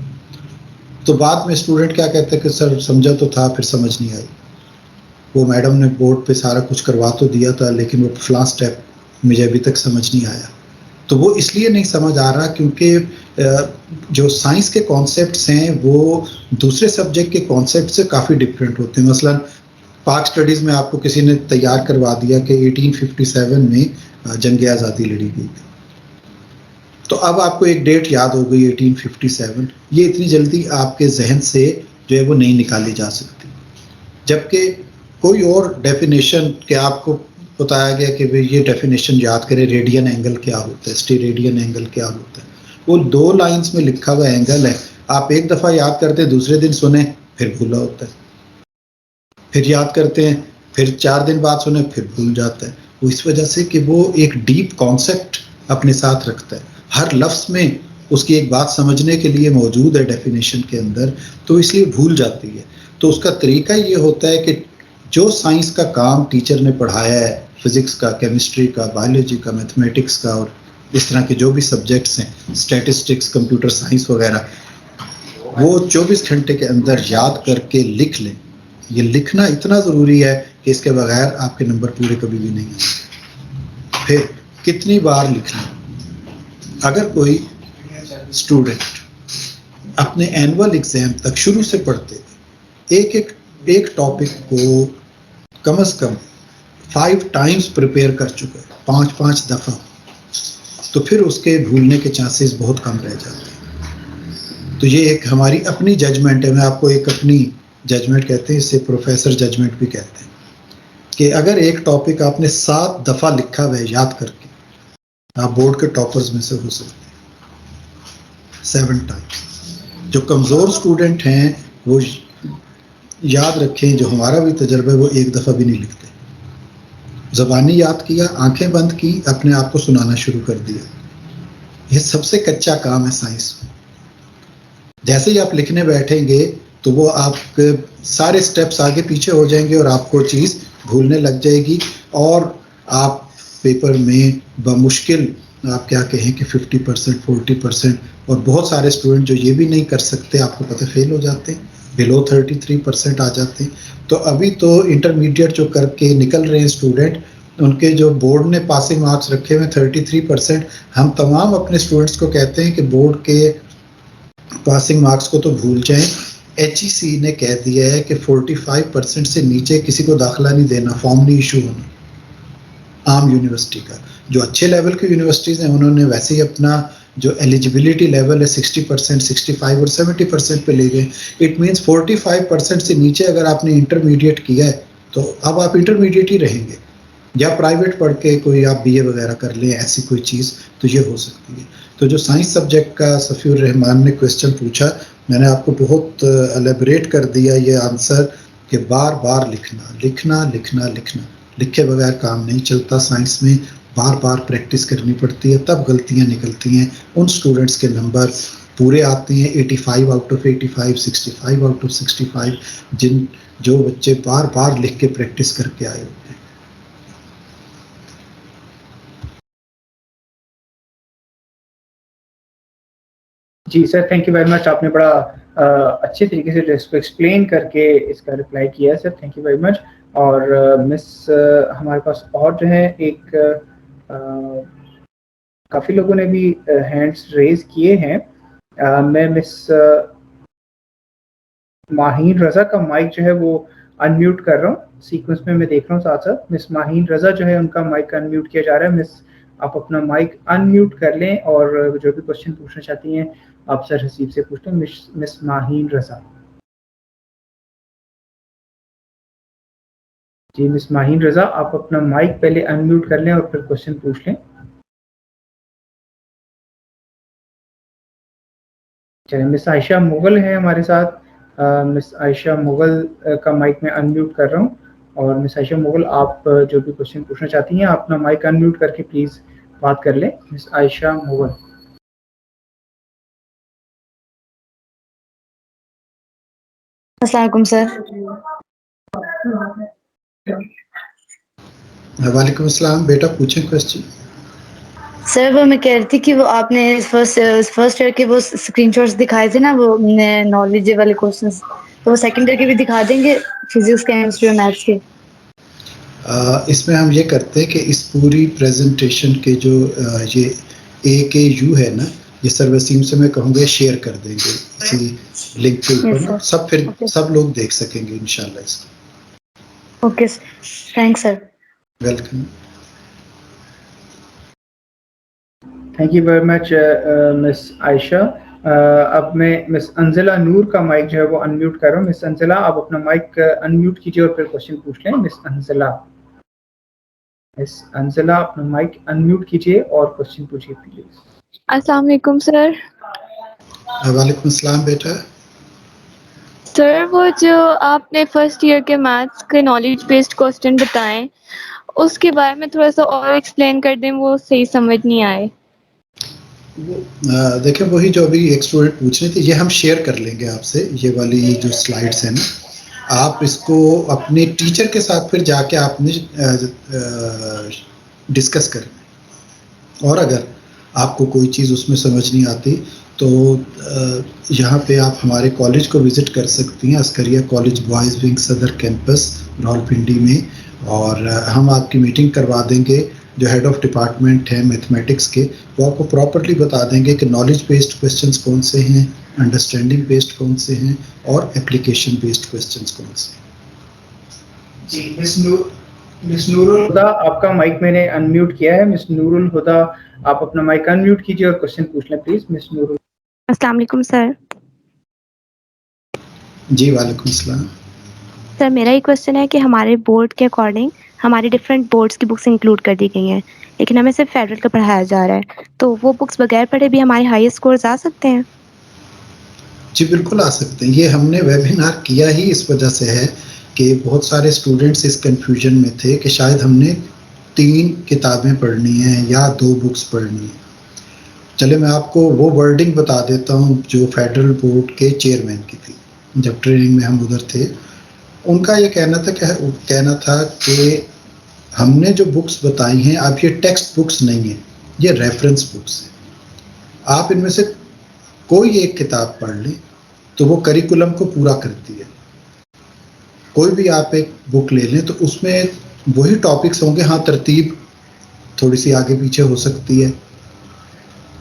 تو بعد میں اسٹوڈنٹ کیا کہتے ہیں کہ سر سمجھا تو تھا پھر سمجھ نہیں آئی, وہ میڈم نے بورڈ پہ سارا کچھ کروا تو دیا تھا لیکن وہ فلاں اسٹیپ مجھے ابھی تک سمجھ نہیں آیا. تو وہ اس لیے نہیں سمجھ آ رہا کیونکہ جو سائنس کے کانسیپٹس ہیں وہ دوسرے سبجیکٹ کے کانسیپٹ سے کافی ڈفرینٹ ہوتے ہیں. مثلا پاک اسٹڈیز میں آپ کو کسی نے تیار کروا دیا کہ 1857 میں جنگ آزادی لڑی گئی, تو اب آپ کو ایک ڈیٹ یاد ہو گئی 1857, یہ اتنی جلدی آپ کے ذہن سے جو ہے وہ نہیں نکالی جا سکتی. جبکہ کوئی اور ڈیفینیشن کہ آپ کو بتایا گیا کہ یہ ڈیفینیشن یاد کرے, ریڈین اینگل کیا ہوتا ہے, اسٹیریڈین اینگل کیا ہوتا ہے, وہ 2 لائنز میں لکھا ہوا اینگل ہے. آپ ایک دفعہ یاد کرتے ہیں, دوسرے دن سنیں پھر بھولا ہوتا ہے, پھر یاد کرتے ہیں, پھر 4 دن بعد سنیں پھر بھول جاتا ہے. وہ اس وجہ سے کہ وہ ایک ڈیپ کانسیپٹ اپنے ساتھ رکھتا ہے, ہر لفظ میں اس کی ایک بات سمجھنے کے لیے موجود ہے ڈیفینیشن کے اندر, تو اس لیے بھول جاتی ہے. تو اس کا طریقہ یہ ہوتا ہے کہ جو سائنس کا کام ٹیچر نے پڑھایا ہے, فزکس کا, کیمسٹری کا, بایولوجی کا, میتھمیٹکس کا, اور اس طرح کے جو بھی سبجیکٹس ہیں, اسٹیٹسٹکس, کمپیوٹر سائنس وغیرہ, وہ 24 گھنٹے کے اندر یاد کر کے لکھ لیں. یہ لکھنا اتنا ضروری ہے کہ اس کے بغیر آپ کے نمبر پورے کبھی بھی نہیں آتے. پھر کتنی بار لکھنا. اگر کوئی اسٹوڈنٹ اپنے اینول ایگزام تک شروع سے پڑھتے ایک ٹاپک کو کم از کم 5 ٹائمز پریپیئر کر چکا ہے, 5 دفعہ, تو پھر اس کے بھولنے کے چانسز بہت کم رہ جاتے ہیں. تو یہ ایک ہماری اپنی ججمنٹ ہے, میں آپ کو ایک اپنی ججمنٹ کہتے ہیں, اسے پروفیسر ججمنٹ بھی کہتے ہیں, کہ اگر ایک ٹاپک آپ نے 7 دفعہ لکھا ہوا ہے یاد کر کے, آپ بورڈ کے ٹاپرز میں سے ہو سکتے ہیں. 7 ٹائمز. جو کمزور اسٹوڈنٹ ہیں وہ یاد رکھیں, جو ہمارا بھی تجربہ ہے, وہ 1 دفعہ بھی نہیں لکھتے. زبانی یاد کیا, آنکھیں بند کی, اپنے آپ کو سنانا شروع کر دیا. یہ سب سے کچا کام ہے سائنس میں. جیسے ہی آپ لکھنے بیٹھیں گے تو وہ آپ کے سارے سٹیپس آگے پیچھے ہو جائیں گے اور آپ کو چیز بھولنے لگ جائے گی, اور آپ پیپر میں بمشکل آپ کیا کہیں کہ 50%, 40%, اور بہت سارے اسٹوڈنٹ جو یہ بھی نہیں کر سکتے, آپ کو پتہ فیل ہو جاتے ہیں, بلو 33% آ جاتے ہیں. تو ابھی تو انٹرمیڈیٹ جو کر کے نکل رہے ہیں اسٹوڈنٹ, ان کے جو بورڈ نے پاسنگ مارکس رکھے ہوئے 33%, ہم تمام اپنے اسٹوڈنٹس کو کہتے ہیں کہ بورڈ کے پاسنگ مارکس کو تو بھول جائیں. HEC نے کہہ دیا ہے کہ 45% سے نیچے کسی کو داخلہ نہیں دینا, فارم نہیں ایشو ہونا عام یونیورسٹی کا. جو اچھے لیول کی یونیورسٹیز ہیں انہوں نے ویسے ہی اپنا جو ایلیجبلٹی لیول ہے 60%, 65 اور 70% پہ لے گئے. اٹ مینس 45% سے نیچے اگر آپ نے انٹرمیڈیٹ کیا ہے تو اب آپ انٹرمیڈیٹ ہی رہیں گے, یا پرائیویٹ پڑھ کے کوئی آپ BA وغیرہ کر لیں, ایسی کوئی چیز, تو یہ ہو سکتی ہے. تو جو سائنس سبجیکٹ کا صفی الرحمان نے کویسچن پوچھا, میں نے آپ کو بہت الیبریٹ کر دیا یہ آنسر, کہ بار بار لکھنا لکھنا لکھنا لکھنا, لکھے بغیر کام نہیں چلتا. سائنس میں بار بار پریکٹس کرنی پڑتی ہے, تب غلطیاں نکلتی ہیں. ان اسٹوڈنٹس کے نمبر پورے آتے ہیں 85 آؤٹ آف 85, 65 آؤٹ آف 65, جو بچے بار بار لکھ کے پریکٹس کر کے آئے ہوتے ہیں. جی سر, تھینک یو ویری مچ. آپ نے بڑا اچھے طریقے سے اس کو ایکسپلین کر کے اس کا رپلائی کیا ہے سر، تھینک یو ویری مچ. اور مس ہمارے پاس اور جو ہے ایک کافی لوگوں نے بھی ہینڈس ریز کیے ہیں. میں مس ماہین رضا کا مائک جو ہے وہ ان میوٹ کر رہا ہوں سیکوینس میں دیکھ رہا ہوں ساتھ ساتھ. مس ماہین رضا جو ہے ان کا مائک ان میوٹ کیا جا رہا ہے. مس آپ اپنا مائک ان میوٹ کر لیں اور جو بھی کوشچن پوچھنا چاہتی ہیں آپ سر حسیب سے پوچھ لیں. مس ماہین رضا. جی مس ماہین رضا آپ اپنا مائک پہلے ان میوٹ کر لیں اور پھر کوشچن پوچھ لیں. چلیں مس عائشہ مغل ہے ہمارے ساتھ. مس عائشہ مغل کا مائک میں ان میوٹ کر رہا ہوں اور مس عائشہ مغل آپ جو بھی کوشچن پوچھنا چاہتی ہیں آپ اپنا مائک ان میوٹ کر کے پلیز بات کر لیں. مس عائشہ مغل. السلام علیکم سر. وعلیکم السلام بیٹا، پوچھیں کوشچن. سر وہ میں کہہ رہی تھی کہ وہ آپ نے فرسٹ ایئر کے وہ اسکرین شاٹس دکھائے تھے نا، وہ نالج والے کوشچنس، تو وہ سیکنڈ ایئر کے بھی دکھا دیں گے، فزکس کیمسٹری اور میتھس کے. اس میں ہم یہ کرتے ہیں کہ اس پوری پریزنٹیشن کے جو یہ AKU ہے نا، یہ سر وسیم سے میں کہوں گا شیئر کر دیں گے اسی لنک کے اوپر یس نا، سر. پھر اوکے سب لوگ دیکھ سکیں گے انشاءاللہ اس کو. Okay sir, thanks sir. Welcome. Thank you very much miss Aisha. اب میں مس انزلہ نور کا مائک جو ہے وہ ان میوٹ کر رہا ہوں. مس انزلہ آپ اپنا مائک ان میوٹ کیجیے اور پھر کوشچن پوچھ لیں. مس انزلہ. مس انزلہ اپنا مائک ان میوٹ کیجیے اور کوشچن پوچھیے پلیز. السلام علیکم سر. وعلیکم السلام بیٹا. سر وہ جو آپ نے فرسٹ ایئر کے میتھس کے نالج بیسڈ کوسچن بتائیں اس کے بارے میں تھوڑا سا اور ایکسپلین کر دیں، وہ صحیح سمجھ نہیں آئے. دیکھیں وہی جو ابھی ایک اسٹوڈنٹ پوچھ رہے تھے یہ ہم شیئر کر لیں گے آپ سے، یہ والی جو سلائڈس ہیں نا، آپ اس کو اپنے ٹیچر کے ساتھ پھر جا کے آپ نے ڈسکس کریں. اور اگر آپ کو کوئی چیز اس میں سمجھ نہیں آتی تو یہاں پہ آپ ہمارے کالج کو وزٹ کر سکتی ہیں، عسکریہ کالج بوائز ونگ صدر کیمپس راولپنڈی میں، اور ہم آپ کی میٹنگ کروا دیں گے. جو ہیڈ آف ڈپارٹمنٹ ہیں میتھمیٹکس کے، وہ آپ کو پراپرلی بتا دیں گے کہ نالج بیسڈ کویسچنس کون سے ہیں، انڈرسٹینڈنگ بیسڈ کون سے ہیں، اور اپلیکیشن بیسڈ کویسچنس کون سے ہیں. جی مس نور الہدا آپ کا مائک میں نے ان میوٹ کیا ہے. مس نور الہدا آپ اپنا مائک ان میوٹ کیجیے اور کوشچن پوچھ لیں پلیز. مس نور. السلام علیکم سر. جی وعلیکم السلام. سر میرا یہ کوشچن ہے کہ ہمارے بورڈ کے اکارڈنگ ہماری ڈفرینٹ بورڈس کی بکس انکلوڈ کر دی گئی ہیں، لیکن ہمیں صرف فیڈرل کا پڑھایا جا رہا ہے، تو وہ بکس بغیر پڑھے بھی ہمارے ہائی اسکورز آ سکتے ہیں؟ جی بالکل آ سکتے ہیں. یہ ہم نے ویبینار کیا ہی اس وجہ سے ہے کہ بہت سارے اسٹوڈنٹس اس کنفیوژن میں تھے کہ شاید ہم نے 3 کتابیں پڑھنی ہیں یا 2 بکس پڑھنی ہیں. چلے میں آپ کو وہ ورڈنگ بتا دیتا ہوں جو فیڈرل بورڈ کے چیئرمین کی تھی جب ٹریننگ میں ہم ادھر تھے. ان کا یہ کہنا تھا کہ ہم نے جو بکس بتائی ہیں اب یہ ٹیکسٹ بکس نہیں ہیں، یہ ریفرنس بکس ہیں. آپ ان میں سے کوئی ایک کتاب پڑھ لیں تو وہ کریکولم کو پورا کرتی ہے. کوئی بھی آپ ایک بک لے لیں تو اس میں وہی ٹاپکس ہوں گے، ہاں ترتیب تھوڑی سی آگے پیچھے ہو سکتی ہے،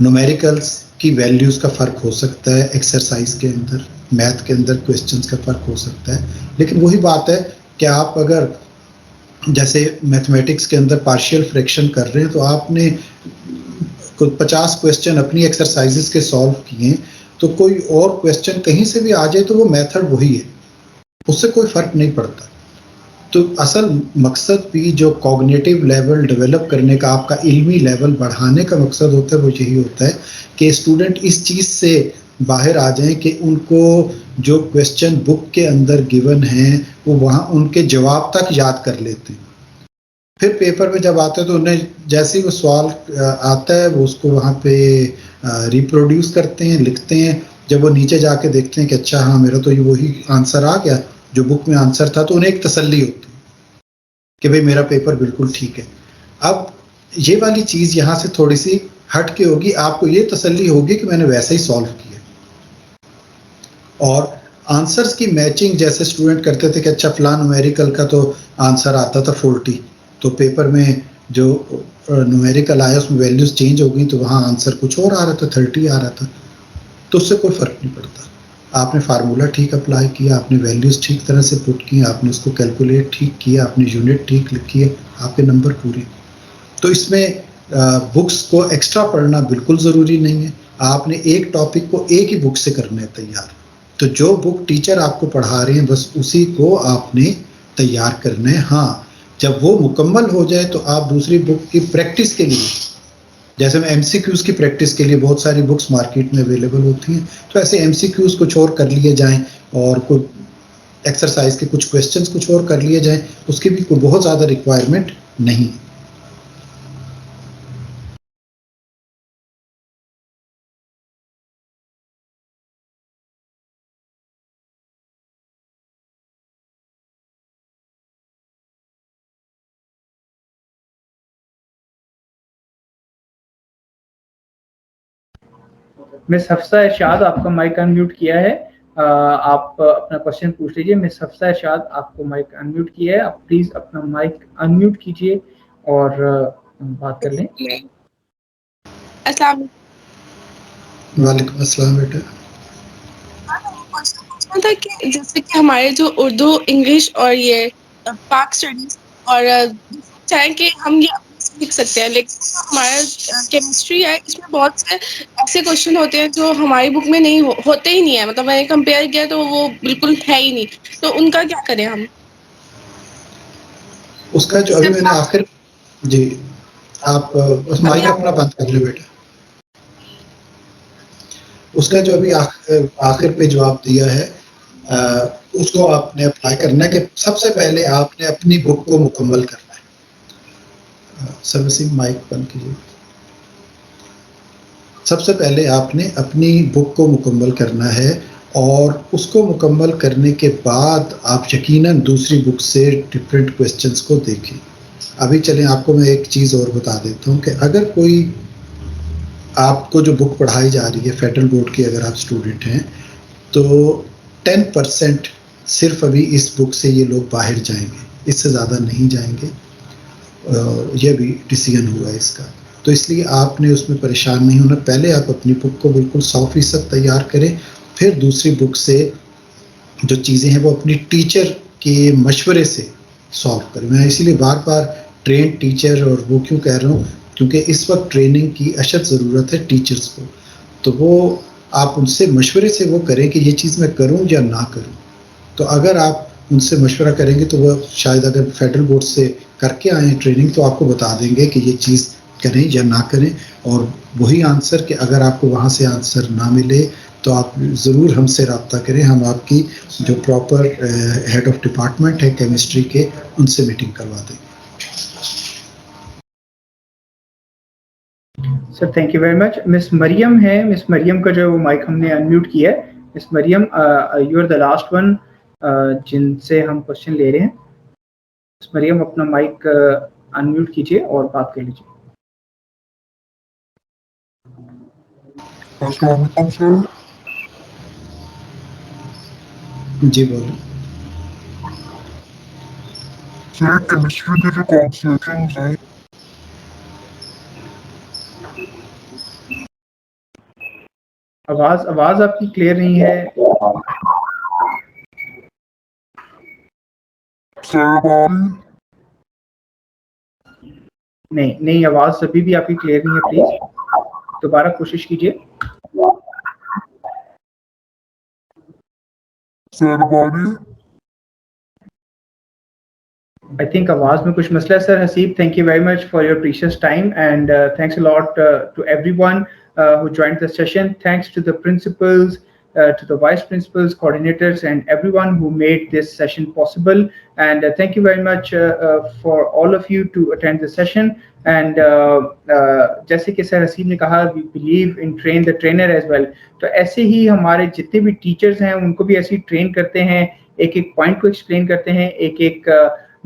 نومیریکلس کی ویلیوز کا فرق ہو سکتا ہے، ایکسرسائز کے اندر، میتھ کے اندر کویسچنس کا فرق ہو سکتا ہے، لیکن وہی بات ہے کہ آپ اگر جیسے میتھمیٹکس کے اندر پارشیل فریکشن کر رہے ہیں تو آپ نے 50 کویسچن اپنی ایکسرسائزز کے سالو کیے، تو کوئی اور کویسچن کہیں سے بھی آ جائے تو وہ میتھڈ وہی ہے، اس سے کوئی فرق نہیں پڑتا. تو اصل مقصد بھی جو کوگنیٹیو لیول ڈیولپ کرنے کا، آپ کا علمی لیول بڑھانے کا مقصد ہوتا ہے، وہ یہی ہوتا ہے کہ اسٹوڈنٹ اس چیز سے باہر آ جائیں کہ ان کو جو کویسچن بک کے اندر گیون ہیں وہ وہاں ان کے جواب تک یاد کر لیتے ہیں. پھر پیپر میں جب آتے ہیں تو انہیں جیسے ہی وہ سوال آتا ہے وہ اس کو وہاں پہ ریپروڈیوس کرتے ہیں، لکھتے ہیں. جب وہ نیچے جا کے دیکھتے ہیں کہ اچھا ہاں میرا تو وہی آنسر آ گیا جو بک میں آنسر تھا، تو انہیں ایک تسلی ہوتی ہے کہ بھئی میرا پیپر بالکل ٹھیک ہے. اب یہ والی چیز یہاں سے تھوڑی سی ہٹ کے ہوگی، آپ کو یہ تسلی ہوگی کہ میں نے ویسے ہی سالو کیا. اور آنسرس کی میچنگ جیسے اسٹوڈنٹ کرتے تھے کہ اچھا فلاں نومیریکل کا تو آنسر آتا تھا 40، تو پیپر میں جو نومیریکل آیا اس میں ویلیوز چینج ہو گئی تو وہاں آنسر کچھ اور آ رہا تھا، 30 آ رہا تھا. تو اس سے کوئی فرق نہیں پڑتا. آپ نے فارمولا ٹھیک اپلائی کیا، آپ نے ویلیوز ٹھیک طرح سے پٹ کی، آپ نے اس کو کیلکولیٹ ٹھیک کیا، آپ نے یونٹ ٹھیک لکھی ہے، آپ کے نمبر پورے. تو اس میں بکس کو ایکسٹرا پڑھنا بالکل ضروری نہیں ہے. آپ نے ایک ٹاپک کو ایک ہی بک سے کرنا ہے تیار. تو جو بک ٹیچر آپ کو پڑھا رہے ہیں بس اسی کو آپ نے تیار کرنا ہے. ہاں جب وہ مکمل ہو جائے تو آپ دوسری بک کی پریکٹس کے لیے، جیسے میں ایم سی کیوز کی پریکٹس کے لیے بہت ساری بکس مارکیٹ میں اویلیبل ہوتی ہیں، تو ایسے ایم سی کیوز کچھ اور کر لیے جائیں اور کوئی ایکسرسائز کے کچھ کویشچنس کچھ اور کر لیے جائیں، اس کی بھی کوئی بہت زیادہ ریکوائرمنٹ نہیں. مس حفصہ ارشاد آپ کا مائک انمیوٹ کیا ہے، آپ اپنا کوشچن پوچھ لیجیے. مس حفصہ ارشاد آپ کو مائک انمیوٹ کیا ہے، آپ پلیز اپنا مائک انمیوٹ کیجیے اور بات کر لیں. السلام وعلیکم السلام بیٹا. علیکم. تھا کہ جیسے کہ ہمارے جو اردو، انگلش اور یہ پاک اسٹڈیز اور چاہیں کہ ہم یہ لکھ سکتے ہیں، لیکن ہمارا کیمسٹری ہے اس میں بہت سے ایسے کوشچن ہوتے ہیں جو ہماری بک میں نہیں ہوتے ہی نہیں ہے. مطلب میں نے کمپیئر کیا تو وہ بالکل ہے ہی نہیں. تو ان کا کیا کریں ہم؟ اس کا جو ابھی میں نے آخر، جی آپ اس مائک اپنا بند کر لیں بیٹا. اس کا جو ابھی آخر پہ جواب دیا ہے اس کو آپ نے اپلائی کرنا ہے کہ سب سے پہلے آپ نے اپنی بک کو مکمل کرنا ہے. سروسنگ مائک بند کیجیے. سب سے پہلے آپ نے اپنی بک کو مکمل کرنا ہے اور اس کو مکمل کرنے کے بعد آپ یقیناً دوسری بک سے ڈفرینٹ کویسچنس کو دیکھیں. ابھی چلیں آپ کو میں ایک چیز اور بتا دیتا ہوں کہ اگر کوئی آپ کو جو بک پڑھائی جا رہی ہے فیڈرل بورڈ کی، اگر آپ اسٹوڈنٹ ہیں تو 10% صرف ابھی اس بک سے یہ لوگ باہر جائیں گے، اس سے زیادہ نہیں جائیں گے. یہ بھی ڈیسیژن ہوا ہے اس کا. تو اس لیے آپ نے اس میں پریشان نہیں ہونا. پہلے آپ اپنی بک کو بالکل 100% تیار کریں، پھر دوسری بک سے جو چیزیں ہیں وہ اپنی ٹیچر کے مشورے سے سالو کریں. میں اسی لیے بار بار ٹرین ٹیچر اور وہ کیوں کہہ رہا ہوں، کیونکہ اس وقت ٹریننگ کی اشد ضرورت ہے ٹیچرز کو. تو وہ آپ ان سے مشورے سے وہ کریں کہ یہ چیز میں کروں یا نہ کروں. تو اگر آپ ان سے مشورہ کریں گے تو وہ شاید اگر فیڈرل بورڈ سے کر کے آئیں ٹریننگ تو آپ کو بتا دیں گے کہ یہ چیز کریں یا نہ کریں. اور وہی آنسر کہ اگر آپ کو وہاں سے آنسر نہ ملے تو آپ ضرور ہم سے رابطہ کریں. ہم آپ کی جو پراپر ہیڈ آف ڈپارٹمنٹ ہے کیمسٹری کے، ان سے میٹنگ کروا دیں. Sir thank you very much. Miss Maryam ہے، مس مریم کا جو مائک ہم نے انمیوٹ کیا ہے. Miss Maryam you are the last one جن سے ہم کوشچن لے رہے ہیں. مس مریم اپنا مائک انمیوٹ کیجیے اور بات کر لیجیے. السلام علیکم سر. جی بولیں. سر کیمسٹری کے جو کانسٹیٹیوشنز ہیں آواز آپ کی کلیئر نہیں ہے. سر نہیں آواز ابھی بھی آپ کی کلیئر نہیں ہے. پلیز دوبارہ کوشش کیجیے. سر باری I think آواز میں کچھ مسئلہ ہے. سر Haseeb, thank you very much for your precious time and thanks a lot to everyone who joined the session. Thanks to the principals, to the vice principals, coordinators and everyone who made this session possible. And thank you very much for all of you to attend the session. And جیسے کہ سر حسیب نے کہا, we believe in train the trainer as well. تو ایسے ہی ہمارے جتنے بھی teachers ہیں ان کو بھی ایسے ہی ٹرین کرتے ہیں, ایک ایک پوائنٹ کو ایکسپلین کرتے ہیں, ایک ایک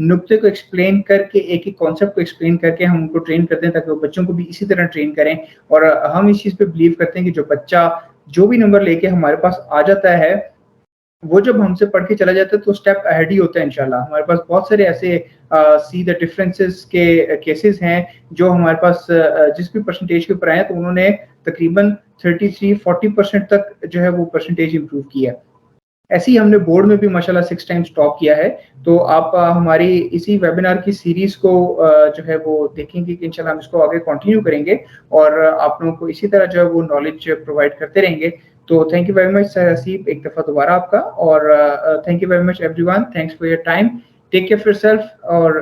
نقطے کو ایکسپلین کر کے, ایک ایک کانسیپٹ کو ایکسپلین کر کے ہم ان کو ٹرین کرتے ہیں تاکہ وہ بچوں کو بھی اسی طرح ٹرین کریں. اور ہم اس چیز پہ بلیو کرتے ہیں کہ جو بچہ جو بھی نمبر لے کے ہمارے پاس آ جاتا ہے وہ جب ہم سے پڑھ کے چلا جاتا ہے تو اسٹیپ اہیڈ ہی ہوتا ہے انشاءاللہ. ہمارے پاس بہت سارے ایسے سی دا ڈفرینسز کے کیسز ہیں جو ہمارے پاس جس بھی پرسنٹیج کے اوپر آئے ہیں تو انہوں نے تقریباً 33-40% تک جو ہے وہ پرسنٹیج امپروو کیا. ایسے ہی ہم نے بورڈ میں بھی ماشاءاللہ 6 ٹائمز ٹاپ کیا ہے. تو آپ ہماری اسی ویبینار کی سیریز کو جو ہے وہ دیکھیں گے کہ انشاءاللہ ہم اس کو آگے کنٹینیو کریں گے اور آپ لوگوں کو اسی طرح جو ہے وہ نالج پرووائڈ کرتے رہیں گے. تو تھینک یو ویری مچ سر حسیب ایک دفعہ دوبارہ آپ کا, اور thank you very much every one, thanks for your time, take care of your self, اور